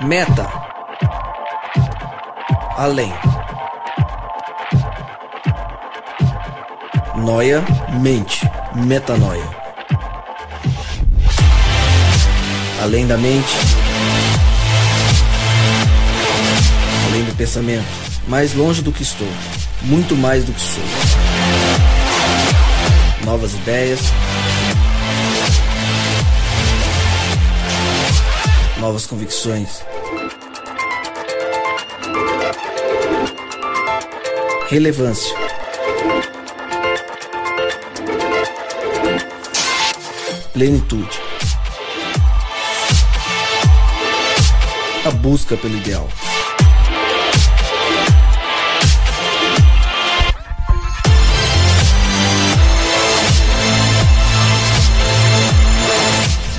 Meta. Além. Noia, mente, metanoia. Além da mente, além do pensamento, mais longe do que estou, muito mais do que sou. Novas ideias, novas convicções. Relevância. Plenitude. A busca pelo ideal.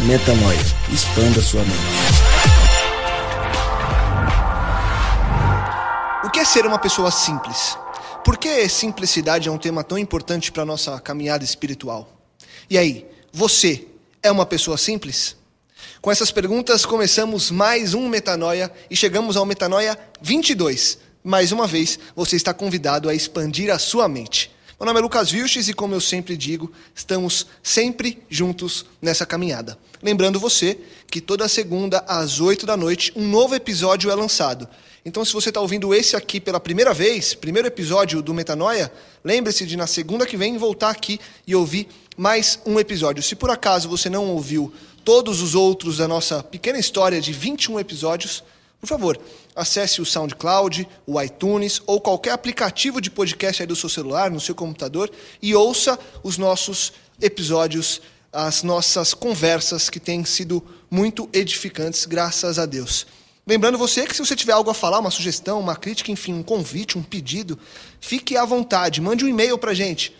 Metanoia. Expanda sua mente. O que é ser uma pessoa simples? Por que simplicidade é um tema tão importante para a nossa caminhada espiritual? E aí, você é uma pessoa simples? Com essas perguntas, começamos mais um Metanoia e chegamos ao Metanoia 22. Mais uma vez, você está convidado a expandir a sua mente. Meu nome é Lucas Vilches e, como eu sempre digo, estamos sempre juntos nessa caminhada. Lembrando você que toda segunda, às 8 da noite, um novo episódio é lançado. Então, se você está ouvindo esse aqui pela primeira vez, primeiro episódio do Metanoia, lembre-se de, na segunda que vem, voltar aqui e ouvir mais um episódio. Se por acaso você não ouviu todos os outros da nossa pequena história de 21 episódios, por favor, acesse o SoundCloud, o iTunes ou qualquer aplicativo de podcast aí do seu celular, no seu computador, e ouça os nossos episódios, as nossas conversas que têm sido muito edificantes, graças a Deus. Lembrando você que se você tiver algo a falar, uma sugestão, uma crítica, enfim, um convite, um pedido, fique à vontade, mande um e-mail para a gente,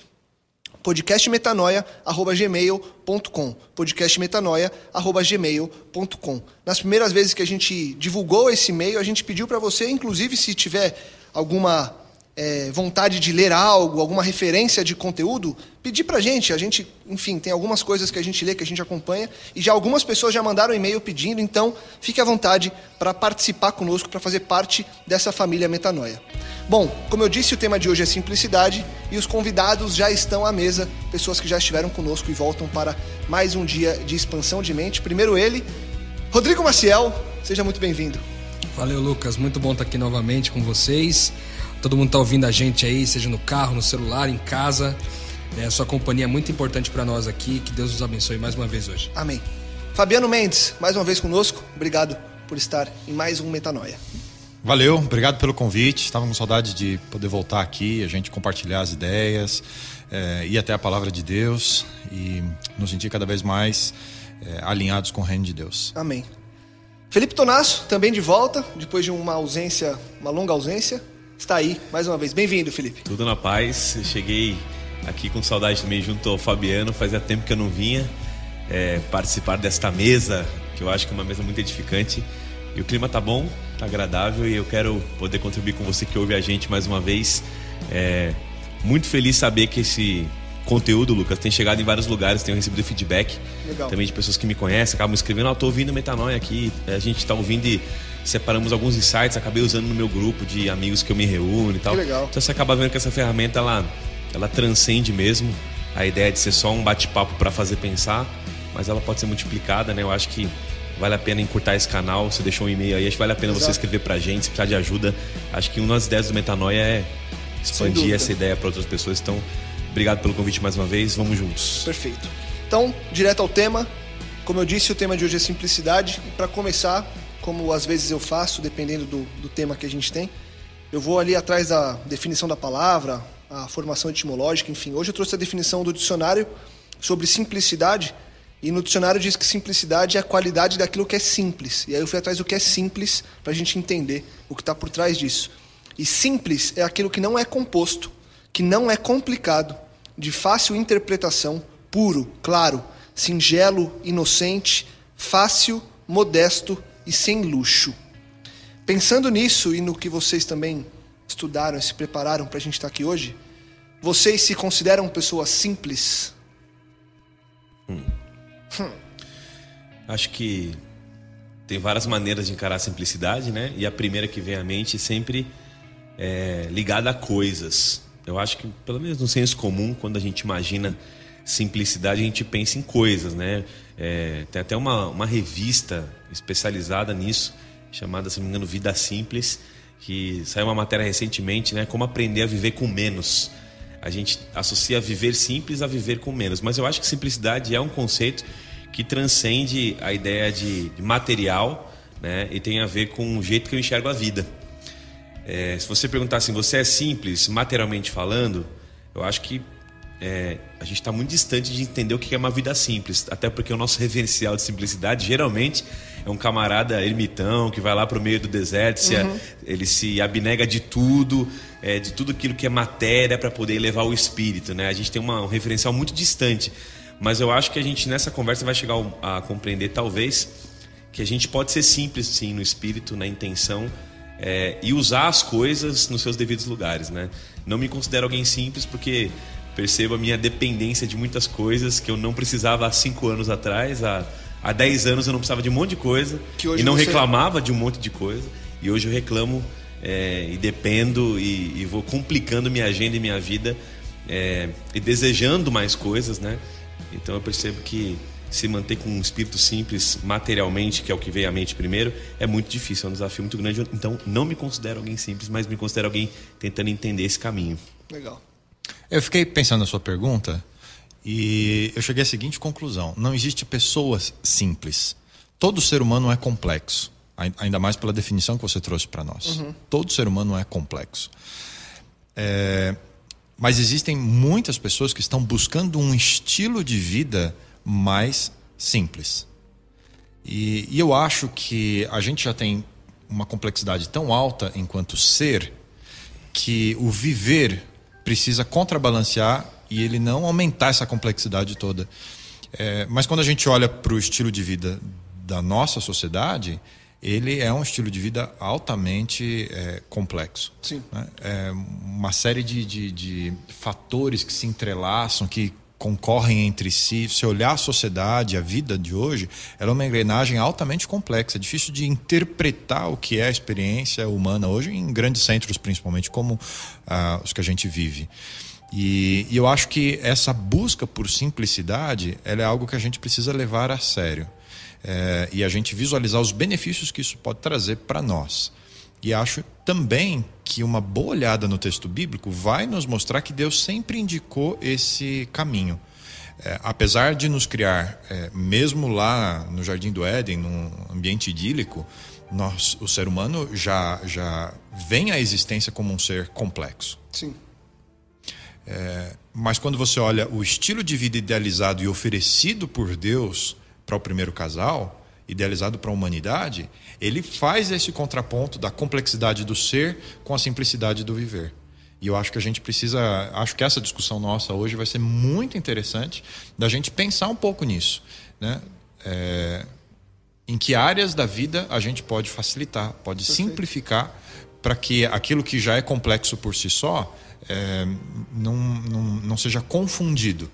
podcastmetanoia@gmail.com, podcastmetanoia@gmail.com. Nas primeiras vezes que a gente divulgou esse e-mail, a gente pediu para você, inclusive, se tiver alguma vontade de ler algo, alguma referência de conteúdo, pedir para a gente, enfim, tem algumas coisas que a gente lê, que a gente acompanha, e já algumas pessoas já mandaram e-mail pedindo, então fique à vontade para participar conosco, para fazer parte dessa família Metanoia. Bom, como eu disse, o tema de hoje é simplicidade e os convidados já estão à mesa, pessoas que já estiveram conosco e voltam para mais um dia de expansão de mente. Primeiro ele, Rodrigo Maciel, seja muito bem-vindo. Valeu, Lucas, muito bom estar aqui novamente com vocês. Todo mundo está ouvindo a gente aí, seja no carro, no celular, em casa. Sua companhia é muito importante para nós aqui, que Deus nos abençoe mais uma vez hoje. Amém. Fabiano Mendes, mais uma vez conosco, obrigado por estar em mais um Metanoia. Valeu, obrigado pelo convite. Estava com saudade de poder voltar aqui, a gente compartilhar as ideias, ir até a palavra de Deus e nos sentir cada vez mais alinhados com o reino de Deus. Amém. Felipe Tonasso, também de volta, depois de uma longa ausência, está aí mais uma vez. Bem-vindo, Felipe. Tudo na paz. Eu cheguei aqui com saudade também junto ao Fabiano, fazia tempo que eu não vinha participar desta mesa, que eu acho que é uma mesa muito edificante. E o clima tá bom, tá agradável e eu quero poder contribuir com você que ouve a gente mais uma vez. Muito feliz saber que esse conteúdo, Lucas, tem chegado em vários lugares, tenho recebido feedback. Legal. Também de pessoas que me conhecem, acabam escrevendo, tô ouvindo Metanoia aqui, a gente tá ouvindo e separamos alguns insights, acabei usando no meu grupo de amigos que eu me reúno e tal. Que legal. Então você acaba vendo que essa ferramenta, ela transcende mesmo a ideia de ser só um bate-papo para fazer pensar, mas ela pode ser multiplicada, né? Eu acho que vale a pena encurtar esse canal. Você deixou um e-mail aí, acho que vale a pena você escrever pra gente, se precisar de ajuda. Acho que uma das ideias do Metanoia é expandir essa ideia para outras pessoas. Então, obrigado pelo convite mais uma vez, vamos juntos. Perfeito. Então, direto ao tema. Como eu disse, o tema de hoje é simplicidade. E para começar, como às vezes eu faço, dependendo do tema que a gente tem, eu vou ali atrás da definição da palavra, a formação etimológica, enfim. Hoje eu trouxe a definição do dicionário sobre simplicidade. E no dicionário diz que simplicidade é a qualidade daquilo que é simples. E aí eu fui atrás do que é simples para a gente entender o que está por trás disso. E simples é aquilo que não é composto, que não é complicado, de fácil interpretação, puro, claro, singelo, inocente, fácil, modesto e sem luxo. Pensando nisso e no que vocês também estudaram e se prepararam para a gente estar aqui hoje, vocês se consideram pessoas simples? Acho que tem várias maneiras de encarar a simplicidade, né? E a primeira que vem à mente sempre é ligada a coisas. Eu acho que, pelo menos no senso comum, quando a gente imagina simplicidade, a gente pensa em coisas, né? Tem até uma revista especializada nisso, chamada, se não me engano, Vida Simples, que saiu uma matéria recentemente, né? Como aprender a viver com menos. A gente associa viver simples a viver com menos, mas eu acho que simplicidade é um conceito que transcende a ideia de material, né? E tem a ver com o jeito que eu enxergo a vida. Se você perguntar assim, você é simples, materialmente falando, eu acho que a gente está muito distante de entender o que é uma vida simples, até porque o nosso referencial de simplicidade geralmente é um camarada ermitão que vai lá para o meio do deserto, ele se abnega de tudo aquilo que é matéria para poder elevar o espírito, né? A gente tem um referencial muito distante, mas eu acho que a gente nessa conversa vai chegar a compreender talvez que a gente pode ser simples sim no espírito, na intenção, e usar as coisas nos seus devidos lugares, né? Não me considero alguém simples porque percebo a minha dependência de muitas coisas que eu não precisava há 5 anos atrás. Há 10 anos eu não precisava de um monte de coisa e não reclamava de um monte de coisa. E hoje eu reclamo e dependo e vou complicando minha agenda e minha vida e desejando mais coisas, né? Então eu percebo que se manter com um espírito simples materialmente, que é o que veio à mente primeiro, é muito difícil, é um desafio muito grande. Então não me considero alguém simples, mas me considero alguém tentando entender esse caminho. Legal. Eu fiquei pensando na sua pergunta e eu cheguei à seguinte conclusão: não existe pessoas simples. Todo ser humano é complexo, ainda mais pela definição que você trouxe para nós. Todo ser humano é complexo. Mas existem muitas pessoas que estão buscando um estilo de vida mais simples. E eu acho que a gente já tem uma complexidade tão alta enquanto ser que o viver precisa contrabalancear e ele não aumentar essa complexidade toda. Mas quando a gente olha para o estilo de vida da nossa sociedade, ele é um estilo de vida altamente complexo. Sim. Né? Uma série de fatores que se entrelaçam, que concorrem entre si. Se olhar a sociedade, a vida de hoje, ela é uma engrenagem altamente complexa. É difícil de interpretar o que é a experiência humana hoje em grandes centros, principalmente como os que a gente vive. E eu acho que essa busca por simplicidade, ela é algo que a gente precisa levar a sério. E a gente visualizar os benefícios que isso pode trazer para nós. E acho também que uma boa olhada no texto bíblico vai nos mostrar que Deus sempre indicou esse caminho. Apesar de nos criar, mesmo lá no Jardim do Éden, num ambiente idílico, o ser humano já vem à existência como um ser complexo. Sim. Mas quando você olha o estilo de vida idealizado e oferecido por Deus para o primeiro casal, idealizado para a humanidade, ele faz esse contraponto da complexidade do ser com a simplicidade do viver. E eu acho que a gente precisa... Acho que essa discussão nossa hoje vai ser muito interessante da gente pensar um pouco nisso, né? Em que áreas da vida a gente pode facilitar, pode simplificar para que aquilo que já é complexo por si só não seja confundido.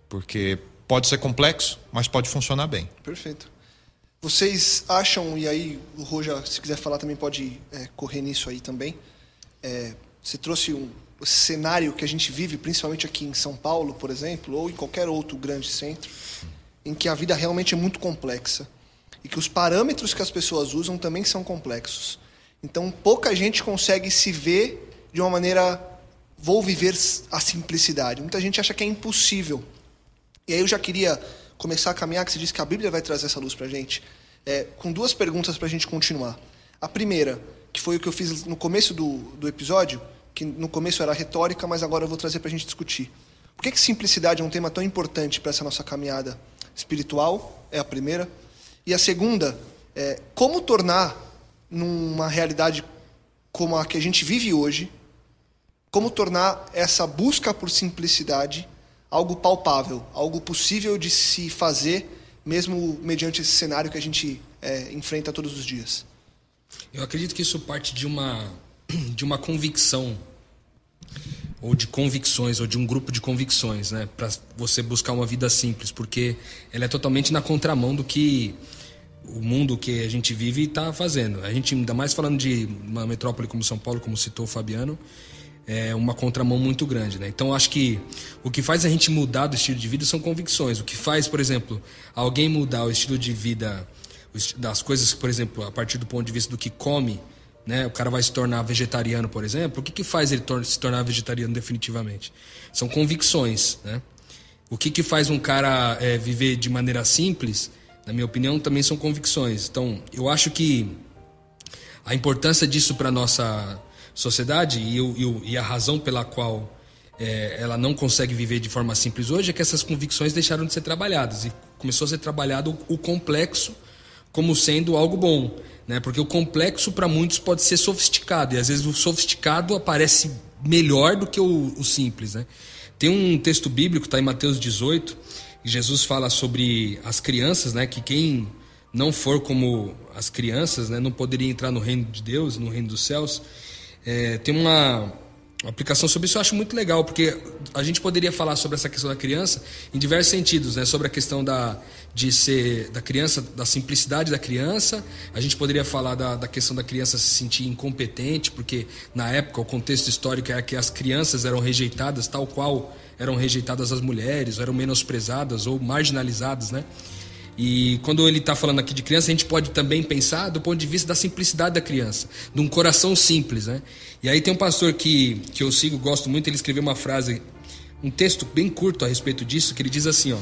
Porque pode ser complexo, mas pode funcionar bem. Perfeito. Vocês acham, e aí o Roja, se quiser falar, também pode correr nisso aí também. Você trouxe o cenário que a gente vive, principalmente aqui em São Paulo, por exemplo, ou em qualquer outro grande centro, em que a vida realmente é muito complexa. E que os parâmetros que as pessoas usam também são complexos. Então, pouca gente consegue se ver de uma maneira, vou viver a simplicidade. Muita gente acha que é impossível. E aí eu já queria começar a caminhar, que você disse que a Bíblia vai trazer essa luz para a gente, com 2 perguntas para a gente continuar. A primeira, que foi o que eu fiz no começo do episódio, que no começo era retórica, mas agora eu vou trazer para a gente discutir. Por que simplicidade é um tema tão importante para essa nossa caminhada espiritual? É a primeira. E a segunda, como tornar, numa realidade como a que a gente vive hoje, como tornar essa busca por simplicidade algo palpável, algo possível de se fazer, mesmo mediante esse cenário que a gente enfrenta todos os dias. Eu acredito que isso parte de uma convicção, ou de convicções, ou de um grupo de convicções, né, para você buscar uma vida simples, porque ela é totalmente na contramão do que o mundo que a gente vive está fazendo. A gente, ainda mais falando de uma metrópole como São Paulo, como citou o Fabiano, é uma contramão muito grande, né? Então, acho que o que faz a gente mudar do estilo de vida são convicções. O que faz, por exemplo, alguém mudar o estilo de vida, das coisas, por exemplo, a partir do ponto de vista do que come, né? O cara vai se tornar vegetariano, por exemplo. O que faz ele se tornar vegetariano definitivamente? São convicções, né? O que faz um cara viver de maneira simples, na minha opinião, também são convicções. Então, eu acho que a importância disso para a nossa sociedade e a razão pela qual ela não consegue viver de forma simples hoje é que essas convicções deixaram de ser trabalhadas e começou a ser trabalhado o complexo como sendo algo bom, né? Porque o complexo para muitos pode ser sofisticado e às vezes o sofisticado aparece melhor do que o simples, né? Tem um texto bíblico, está em Mateus 18, e Jesus fala sobre as crianças, né? Que quem não for como as crianças, né, não poderia entrar no reino de Deus, no reino dos céus. Tem uma aplicação sobre isso, eu acho muito legal, porque a gente poderia falar sobre essa questão da criança em diversos sentidos, né? Sobre a questão da criança, da simplicidade da criança. A gente poderia falar da questão da criança se sentir incompetente, porque na época o contexto histórico era que as crianças eram rejeitadas tal qual eram rejeitadas as mulheres, eram menosprezadas ou marginalizadas, né? E quando ele está falando aqui de criança, a gente pode também pensar do ponto de vista da simplicidade da criança, de um coração simples, né? E aí tem um pastor que eu sigo, gosto muito, ele escreveu uma frase, um texto bem curto a respeito disso, que ele diz assim, ó: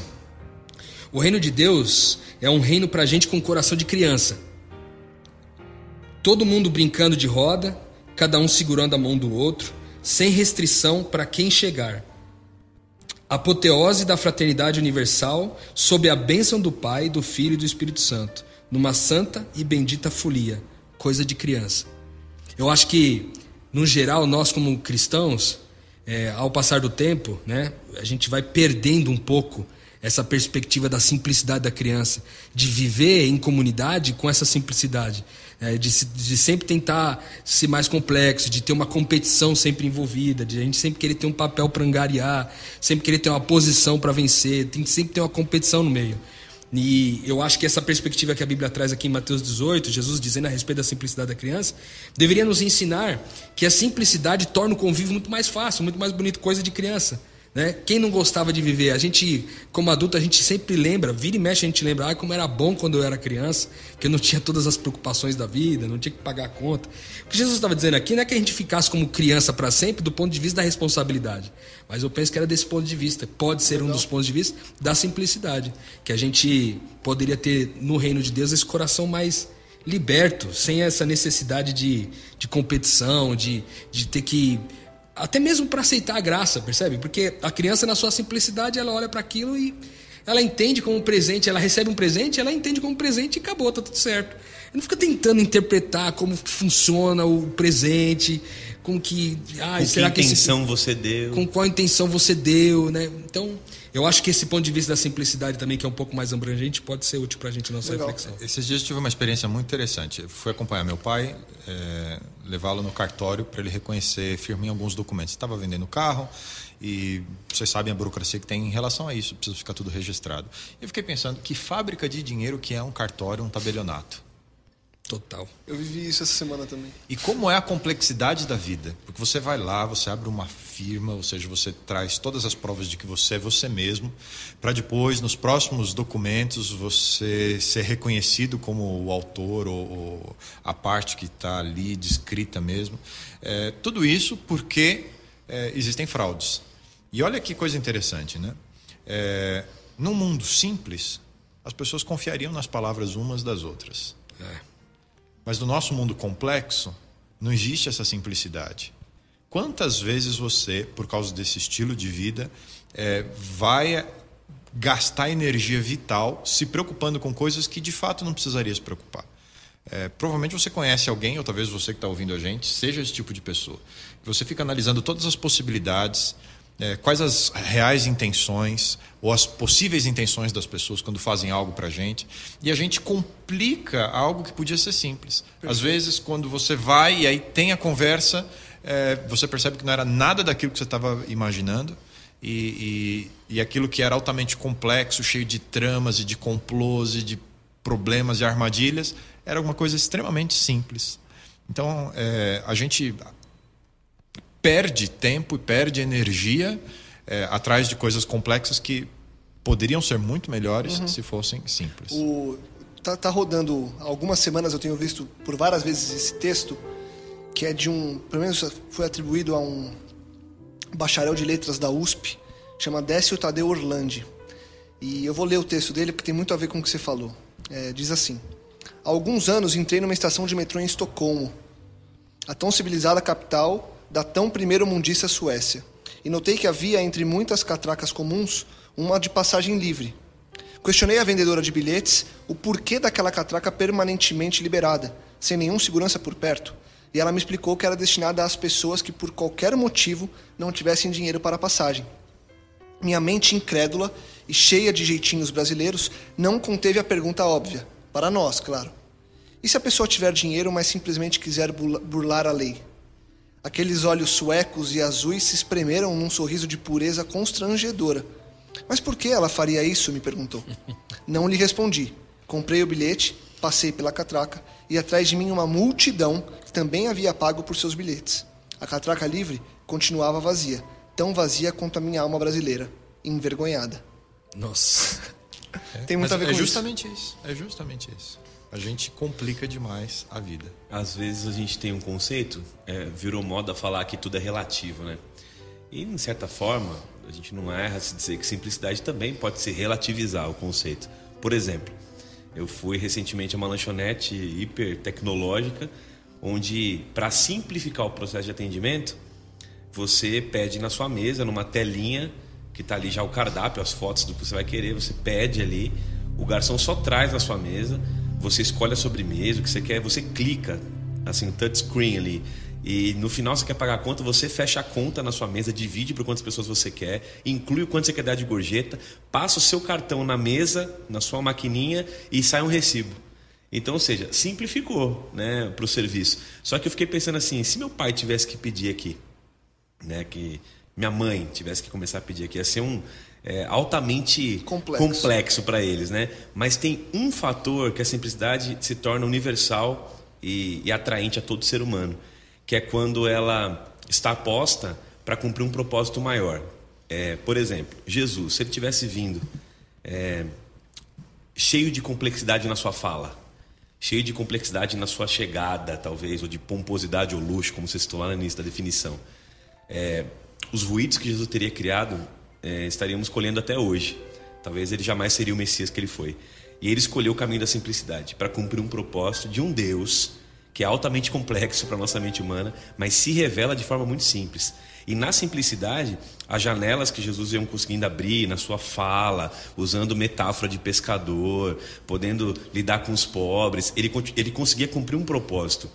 o reino de Deus é um reino para gente com coração de criança. Todo mundo brincando de roda, cada um segurando a mão do outro, sem restrição para quem chegar. Apoteose da fraternidade universal, sob a bênção do Pai, do Filho e do Espírito Santo, numa santa e bendita folia, coisa de criança. Eu acho que, no geral, nós como cristãos, ao passar do tempo, né, a gente vai perdendo um pouco essa perspectiva da simplicidade da criança, de viver em comunidade com essa simplicidade, de sempre tentar ser mais complexo, de ter uma competição sempre envolvida, de a gente sempre querer ter um papel para angariar, sempre querer ter uma posição para vencer, tem que sempre ter uma competição no meio. E eu acho que essa perspectiva que a Bíblia traz aqui em Mateus 18, Jesus dizendo a respeito da simplicidade da criança, deveria nos ensinar que a simplicidade torna o convívio muito mais fácil, muito mais bonito, coisa de criança. Né? Quem não gostava de viver? A gente, como adulto, a gente sempre lembra, vira e mexe a gente lembra, como era bom quando eu era criança, que eu não tinha todas as preocupações da vida, não tinha que pagar a conta. O que Jesus estava dizendo aqui não é que a gente ficasse como criança para sempre do ponto de vista da responsabilidade, mas eu penso que era desse ponto de vista, pode ser um dos pontos de vista da simplicidade, que a gente poderia ter no reino de Deus esse coração mais liberto, sem essa necessidade de competição, de ter que... Até mesmo para aceitar a graça, percebe? Porque a criança, na sua simplicidade, ela olha para aquilo e ela entende como um presente, ela recebe um presente, ela entende como um presente e acabou, tá tudo certo. Ela não fica tentando interpretar como funciona o presente, com que... será que intenção você deu? Com qual intenção você deu, né? Então, eu acho que esse ponto de vista da simplicidade também, que é um pouco mais abrangente, pode ser útil para a gente na nossa reflexão. Esses dias eu tive uma experiência muito interessante. Eu fui acompanhar meu pai, levá-lo no cartório para ele reconhecer firme em alguns documentos. Estava vendendo carro e vocês sabem a burocracia que tem em relação a isso, precisa ficar tudo registrado. Eu fiquei pensando, que fábrica de dinheiro que é um cartório, um tabelionato? Total. Eu vivi isso essa semana também. E como é a complexidade da vida? Porque você vai lá, você abre uma firma, ou seja, você traz todas as provas de que você é você mesmo, para depois, nos próximos documentos, você ser reconhecido como o autor ou a parte que está ali descrita mesmo. Tudo isso porque existem fraudes. E olha que coisa interessante, né? Num mundo simples, as pessoas confiariam nas palavras umas das outras. Mas no nosso mundo complexo, não existe essa simplicidade. Quantas vezes você, por causa desse estilo de vida, vai gastar energia vital se preocupando com coisas que de fato não precisaria se preocupar? Provavelmente você conhece alguém, ou talvez você que está ouvindo a gente, seja esse tipo de pessoa. Você fica analisando todas as possibilidades, quais as reais intenções ou as possíveis intenções das pessoas quando fazem algo para a gente, e a gente complica algo que podia ser simples. Às vezes, quando você vai e aí tem a conversa, você percebe que não era nada daquilo que você estava imaginando, e aquilo que era altamente complexo, cheio de tramas e de complôs e de problemas e armadilhas, era uma coisa extremamente simples. Então, a gente perde tempo e perde energia atrás de coisas complexas que poderiam ser muito melhores se fossem simples. Tá rodando algumas semanas, eu tenho visto por várias vezes esse texto, que é pelo menos foi atribuído a um bacharel de letras da USP, chama Décio Tadeu Orlandi. E eu vou ler o texto dele porque tem muito a ver com o que você falou. Diz assim: há alguns anos entrei numa estação de metrô em Estocolmo, a tão civilizada capital da tão primeiro-mundista Suécia, e notei que havia entre muitas catracas comuns uma de passagem livre. Questionei a vendedora de bilhetes o porquê daquela catraca permanentemente liberada, sem nenhum segurança por perto, e ela me explicou que era destinada às pessoas que por qualquer motivo não tivessem dinheiro para a passagem. Minha mente incrédula e cheia de jeitinhos brasileiros não conteve a pergunta óbvia, para nós, claro. E se a pessoa tiver dinheiro, mas simplesmente quiser burlar a lei? Aqueles olhos suecos e azuis se espremeram num sorriso de pureza constrangedora. Mas por que ela faria isso? Me perguntou. Não lhe respondi. Comprei o bilhete, passei pela catraca e atrás de mim uma multidão que também havia pago por seus bilhetes. A catraca livre continuava vazia, tão vazia quanto a minha alma brasileira, envergonhada. Nossa. Tem muito a ver com justamente isso. É justamente isso. A gente complica demais a vida. Às vezes a gente tem um conceito, virou moda falar que tudo é relativo, né? E, de certa forma, a gente não erra se dizer que simplicidade também pode se relativizar o conceito. Por exemplo, eu fui recentemente a uma lanchonete hiper tecnológica, onde, para simplificar o processo de atendimento, você pede na sua mesa, numa telinha, que está ali já o cardápio, as fotos do que você vai querer, você pede ali, o garçom só traz na sua mesa, você escolhe a sobremesa, o que você quer, você clica, assim, touchscreen ali, e no final você quer pagar a conta, você fecha a conta na sua mesa, divide por quantas pessoas você quer, inclui o quanto você quer dar de gorjeta, passa o seu cartão na mesa, na sua maquininha e sai um recibo. Então, ou seja, simplificou, né, para o serviço. Só que eu fiquei pensando assim, se meu pai tivesse que pedir aqui, né, que minha mãe tivesse que começar a pedir aqui, ia ser altamente complexo para eles, né? Mas tem um fator que a simplicidade se torna universal e atraente a todo ser humano, que é quando ela está posta para cumprir um propósito maior. Por exemplo, Jesus, se ele tivesse vindo cheio de complexidade na sua fala, cheio de complexidade na sua chegada, talvez, ou de pomposidade ou luxo, como você citou lá no início da definição, os ruídos que Jesus teria criado, estaríamos colhendo até hoje. Talvez ele jamais seria o Messias que ele foi. E ele escolheu o caminho da simplicidade para cumprir um propósito de um Deus que é altamente complexo para a nossa mente humana, mas se revela de forma muito simples. E na simplicidade, as janelas que Jesus ia conseguindo abrir na sua fala, usando metáfora de pescador, podendo lidar com os pobres, ele conseguia cumprir um propósito,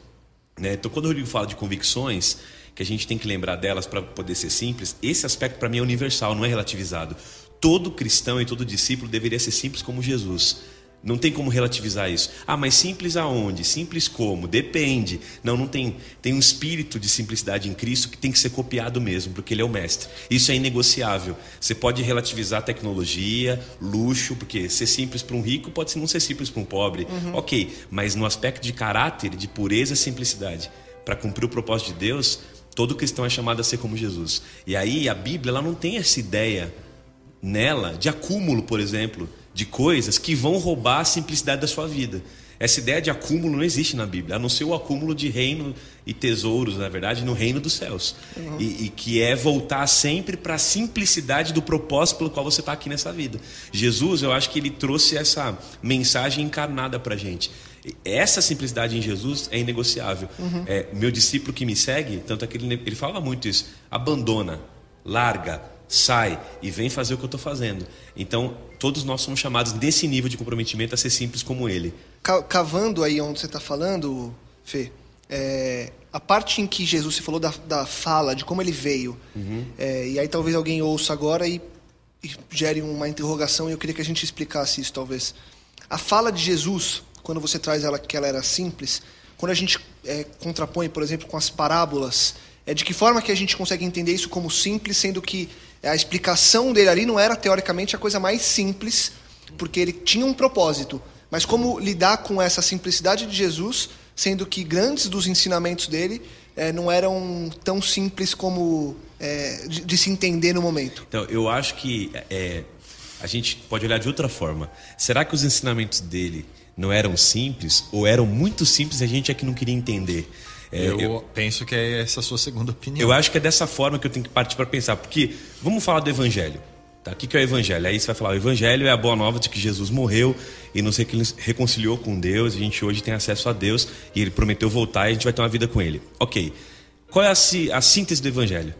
né? Então, quando o Rodrigo fala de convicções, que a gente tem que lembrar delas para poder ser simples, esse aspecto para mim é universal, não é relativizado. Todo cristão e todo discípulo deveria ser simples como Jesus. Não tem como relativizar isso. Mas simples aonde? Simples como? Depende. Não tem. Tem um espírito de simplicidade em Cristo que tem que ser copiado mesmo, porque Ele é o mestre. Isso é inegociável. Você pode relativizar tecnologia, luxo, porque ser simples para um rico pode não ser simples para um pobre. Ok, mas no aspecto de caráter, de pureza e simplicidade, para cumprir o propósito de Deus, todo cristão é chamado a ser como Jesus. E aí a Bíblia ela não tem essa ideia nela de acúmulo, por exemplo, de coisas que vão roubar a simplicidade da sua vida. Essa ideia de acúmulo não existe na Bíblia, a não ser o acúmulo de reino e tesouros, na verdade, no reino dos céus. E que é voltar sempre para a simplicidade do propósito pelo qual você está aqui nessa vida. Jesus, eu acho que ele trouxe essa mensagem encarnada para a gente. Essa simplicidade em Jesus é inegociável. Meu discípulo que me segue, tanto é que ele fala muito isso, abandona, larga, sai e vem fazer o que eu estou fazendo. Então, todos nós somos chamados desse nível de comprometimento a ser simples como ele. Cavando aí onde você está falando, Fê, a parte em que Jesus, você falou da fala, de como ele veio, e aí talvez alguém ouça agora e gere uma interrogação, e eu queria que a gente explicasse isso, talvez. A fala de Jesus, quando você traz ela que ela era simples, quando a gente contrapõe, por exemplo, com as parábolas, de que forma que a gente consegue entender isso como simples, sendo que a explicação dele ali não era teoricamente a coisa mais simples, porque ele tinha um propósito, Mas como lidar com essa simplicidade de Jesus, sendo que grandes dos ensinamentos dele não eram tão simples como de se entender no momento? Então, eu acho que a gente pode olhar de outra forma. Será que os ensinamentos dele não eram simples ou eram muito simples e a gente é que não queria entender? Eu penso que é essa a sua segunda opinião. Eu acho que é dessa forma que eu tenho que partir para pensar. Porque vamos falar do Evangelho. Tá? O que é o Evangelho? Aí você vai falar, o Evangelho é a boa nova de que Jesus morreu e nos reconciliou com Deus. A gente hoje tem acesso a Deus e Ele prometeu voltar e a gente vai ter uma vida com Ele. Ok. Qual é a síntese do Evangelho?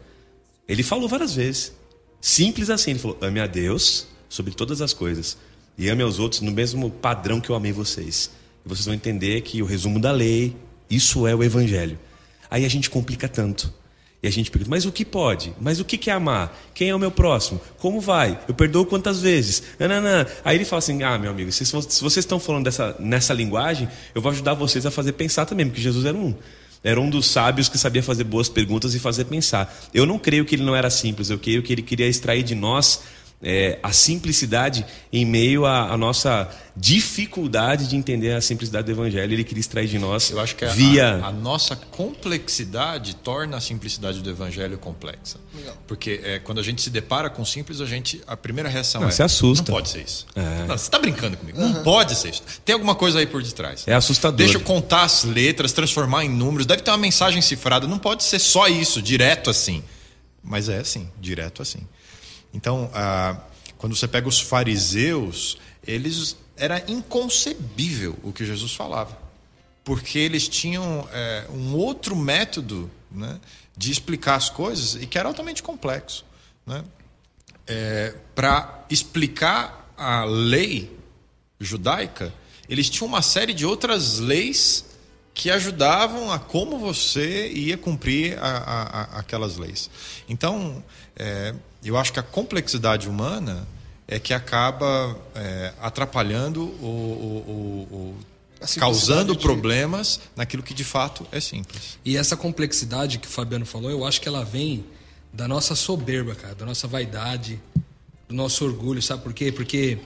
Ele falou várias vezes. Simples assim. Ele falou, ame a Deus sobre todas as coisas e ame aos outros no mesmo padrão que eu amei vocês. E vocês vão entender que o resumo da lei, isso é o Evangelho. Aí a gente complica tanto. E a gente pergunta, mas o que pode? Mas o que é amar? Quem é o meu próximo? Como vai? Eu perdoo quantas vezes? Nananã. Aí ele fala assim, meu amigo, se vocês estão falando nessa linguagem, eu vou ajudar vocês a fazer pensar também, porque Jesus era um dos sábios que sabia fazer boas perguntas e fazer pensar. Eu não creio que ele não era simples, eu creio que ele queria extrair de nós a simplicidade em meio à nossa dificuldade de entender a simplicidade do Evangelho. Ele queria extrair de nós. Eu acho que a nossa complexidade torna a simplicidade do Evangelho complexa. Legal. Porque quando a gente se depara com simples, a primeira reação se assusta. não pode ser isso. Não, você está brincando comigo. Não pode ser isso. Tem alguma coisa aí por detrás. É assustador. Deixa eu contar as letras, transformar em números. Deve ter uma mensagem cifrada. Não pode ser só isso, direto assim. Mas é assim, direto assim. Então, quando você pega os fariseus, era inconcebível o que Jesus falava, porque eles tinham um outro método, né, de explicar as coisas e que era altamente complexo, né? Para explicar a lei judaica, eles tinham uma série de outras leis que ajudavam a como você ia cumprir aquelas leis. Então, eu acho que a complexidade humana é que acaba atrapalhando causando problemas naquilo que de fato é simples. E essa complexidade que o Fabiano falou, eu acho que ela vem da nossa soberba, cara, da nossa vaidade, do nosso orgulho, sabe por quê? Porque,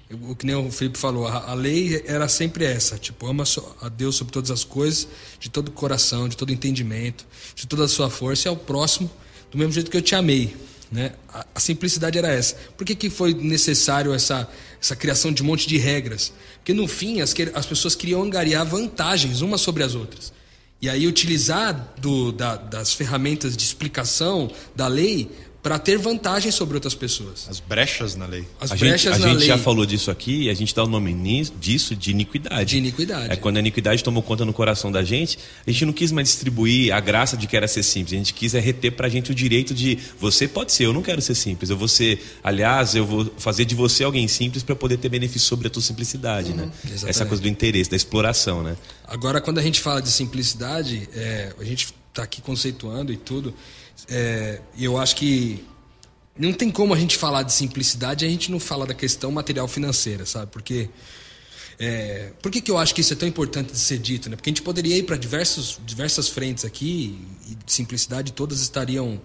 o que nem o Felipe falou, a lei era sempre essa, tipo, ama a Deus sobre todas as coisas, de todo o coração, de todo entendimento, de toda a sua força, e ao próximo do mesmo jeito que eu te amei, né? A simplicidade era essa. Por que foi necessário essa criação de um monte de regras? Porque no fim as pessoas queriam angariar vantagens umas sobre as outras. E aí utilizar das ferramentas de explicação da lei para ter vantagem sobre outras pessoas. As brechas na lei. A gente já falou disso aqui e a gente dá o nome disso de iniquidade. De iniquidade. Quando a iniquidade tomou conta no coração da gente, a gente não quis mais distribuir a graça de que era ser simples. A gente quis reter pra gente o direito de você pode ser, eu não quero ser simples. Eu vou fazer de você alguém simples para poder ter benefício sobre a tua simplicidade, né? Exatamente. Essa coisa do interesse, da exploração, né? Agora, quando a gente fala de simplicidade, a gente está aqui conceituando e tudo. E eu acho que não tem como a gente falar de simplicidade e a gente não falar da questão material financeira, sabe? Porque por que eu acho que isso é tão importante de ser dito, né? Porque a gente poderia ir para diversas frentes aqui e de simplicidade todas estariam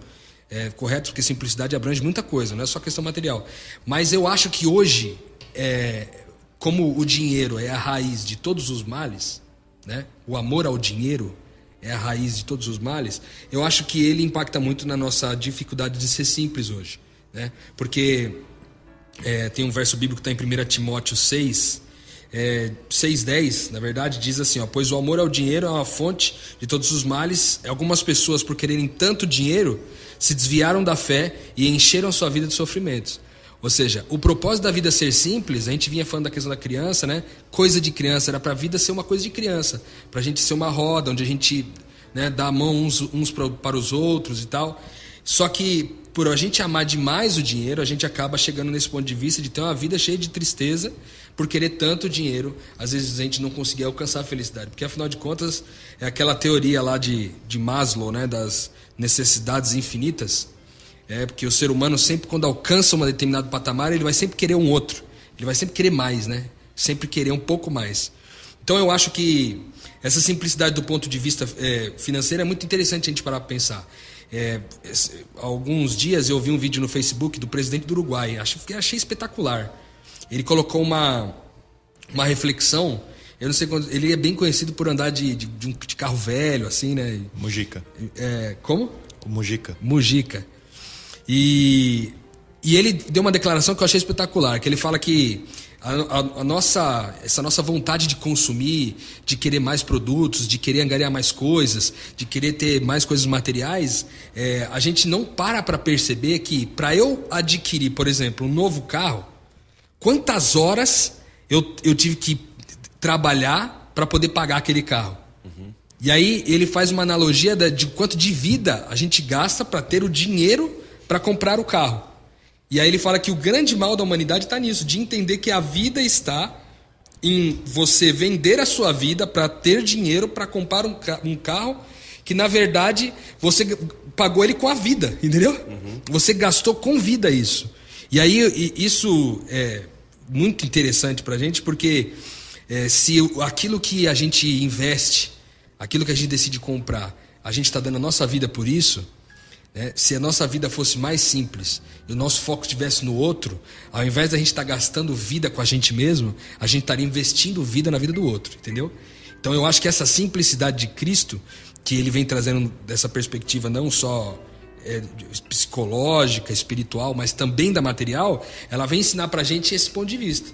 corretas, porque simplicidade abrange muita coisa, não é só questão material. Mas eu acho que hoje, como o dinheiro é a raiz de todos os males, né? O amor ao dinheiro é a raiz de todos os males, eu acho que ele impacta muito na nossa dificuldade de ser simples hoje, né? Porque tem um verso bíblico que está em 1 Timóteo 6, 6:10, na verdade, diz assim, pois o amor ao dinheiro é uma fonte de todos os males. Algumas pessoas, por quererem tanto dinheiro, se desviaram da fé e encheram sua vida de sofrimentos. Ou seja, o propósito da vida ser simples, a gente vinha falando da questão da criança, né? Coisa de criança, era para a vida ser uma coisa de criança, para a gente ser uma roda, onde a gente, né, dá a mão uns para os outros e tal. Só que, por a gente amar demais o dinheiro, a gente acaba chegando nesse ponto de vista de ter uma vida cheia de tristeza, por querer tanto dinheiro, às vezes a gente não conseguir alcançar a felicidade. Porque, afinal de contas, é aquela teoria lá de Maslow, né, das necessidades infinitas. Porque o ser humano sempre, quando alcança um determinado patamar, ele vai sempre querer um outro. Ele vai sempre querer mais, né? Sempre querer um pouco mais. Então eu acho que essa simplicidade do ponto de vista financeiro é muito interessante a gente parar para pensar. Há alguns dias eu vi um vídeo no Facebook do presidente do Uruguai. Achei espetacular. Ele colocou uma uma reflexão. Eu não sei quando. Ele é bem conhecido por andar de carro velho, assim, né? Mujica. Como? O Mujica. Mujica. E ele deu uma declaração que eu achei espetacular, que ele fala que essa nossa vontade de consumir, de querer mais produtos, de querer angariar mais coisas, de querer ter mais coisas materiais, a gente não para perceber que para eu adquirir, por exemplo, um novo carro, quantas horas eu tive que trabalhar para poder pagar aquele carro. E aí ele faz uma analogia de quanto de vida a gente gasta para ter o dinheiro para comprar o carro. E aí ele fala que o grande mal da humanidade está nisso, de entender que a vida está em você vender a sua vida para ter dinheiro para comprar um carro que, na verdade, você pagou ele com a vida, entendeu? Você gastou com vida isso. E aí isso é muito interessante para a gente, porque se aquilo que a gente investe, aquilo que a gente decide comprar, a gente está dando a nossa vida por isso... Se a nossa vida fosse mais simples e o nosso foco estivesse no outro, ao invés da gente estar gastando vida com a gente mesmo, a gente estaria investindo vida na vida do outro, entendeu? Então eu acho que essa simplicidade de Cristo, que ele vem trazendo dessa perspectiva não só psicológica, espiritual, mas também da material, ela vem ensinar pra gente esse ponto de vista.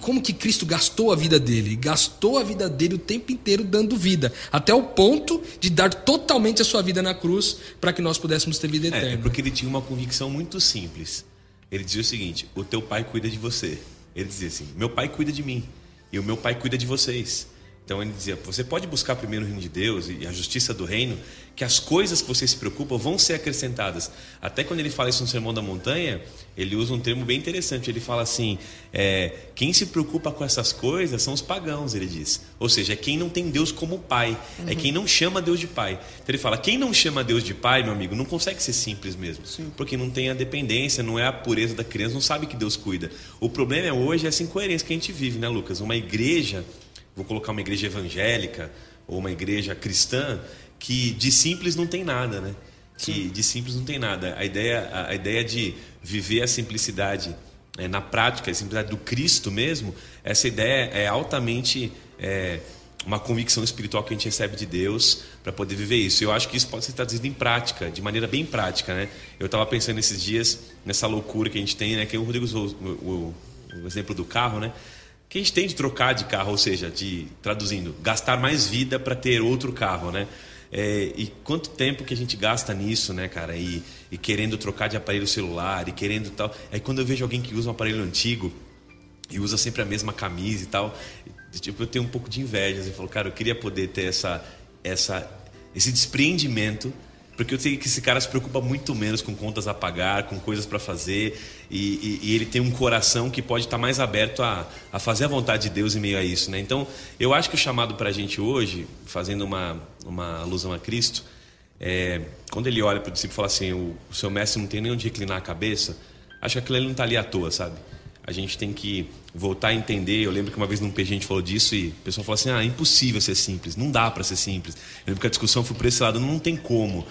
Como que Cristo gastou a vida dele. Gastou a vida dele o tempo inteiro dando vida, até o ponto de dar totalmente a sua vida na cruz para que nós pudéssemos ter vida eterna. Porque ele tinha uma convicção muito simples. Ele dizia o seguinte: o teu pai cuida de você. Ele dizia assim: meu pai cuida de mim e o meu pai cuida de vocês. Então ele dizia: você pode buscar primeiro o reino de Deus e a justiça do reino, que as coisas que você se preocupa vão ser acrescentadas. Até quando ele fala isso no Sermão da Montanha, ele usa um termo bem interessante. Ele fala assim: quem se preocupa com essas coisas são os pagãos, ele diz. Ou seja, é quem não tem Deus como pai, é quem não chama Deus de pai. Então ele fala: quem não chama Deus de pai, meu amigo, não consegue ser simples mesmo. Sim. Porque não tem a dependência, não é a pureza da criança, não sabe que Deus cuida. O problema hoje é essa incoerência que a gente vive, né, Lucas? Uma igreja, vou colocar uma igreja evangélica ou uma igreja cristã, que de simples não tem nada, né? Que de simples não tem nada. A ideia de viver a simplicidade na prática, a simplicidade do Cristo mesmo, essa ideia é altamente uma convicção espiritual que a gente recebe de Deus para poder viver isso. Eu acho que isso pode ser traduzido em prática, de maneira bem prática, né? Eu estava pensando esses dias nessa loucura que a gente tem, né? Que o Rodrigo usou o exemplo do carro, né? Que a gente tem de trocar de carro, ou seja, traduzindo, gastar mais vida para ter outro carro, né? E quanto tempo que a gente gasta nisso, né, cara? E querendo trocar de aparelho celular, e querendo tal. Aí quando eu vejo alguém que usa um aparelho antigo e usa sempre a mesma camisa e tal, tipo, eu tenho um pouco de inveja. Eu falo, cara, eu queria poder ter esse despreendimento, porque eu sei que esse cara se preocupa muito menos com contas a pagar, com coisas para fazer, e ele tem um coração que pode estar mais aberto a fazer a vontade de Deus em meio a isso, né? Então, eu acho que o chamado para a gente hoje, fazendo uma alusão a Cristo, quando ele olha para o discípulo e fala assim: o seu mestre não tem nem onde reclinar a cabeça, acho que aquilo ali não está ali à toa, sabe? A gente tem que voltar a entender. Eu lembro que uma vez num PG a gente falou disso e o pessoal falou assim: é impossível ser simples, não dá para ser simples. Eu lembro que a discussão foi por esse lado: não tem como.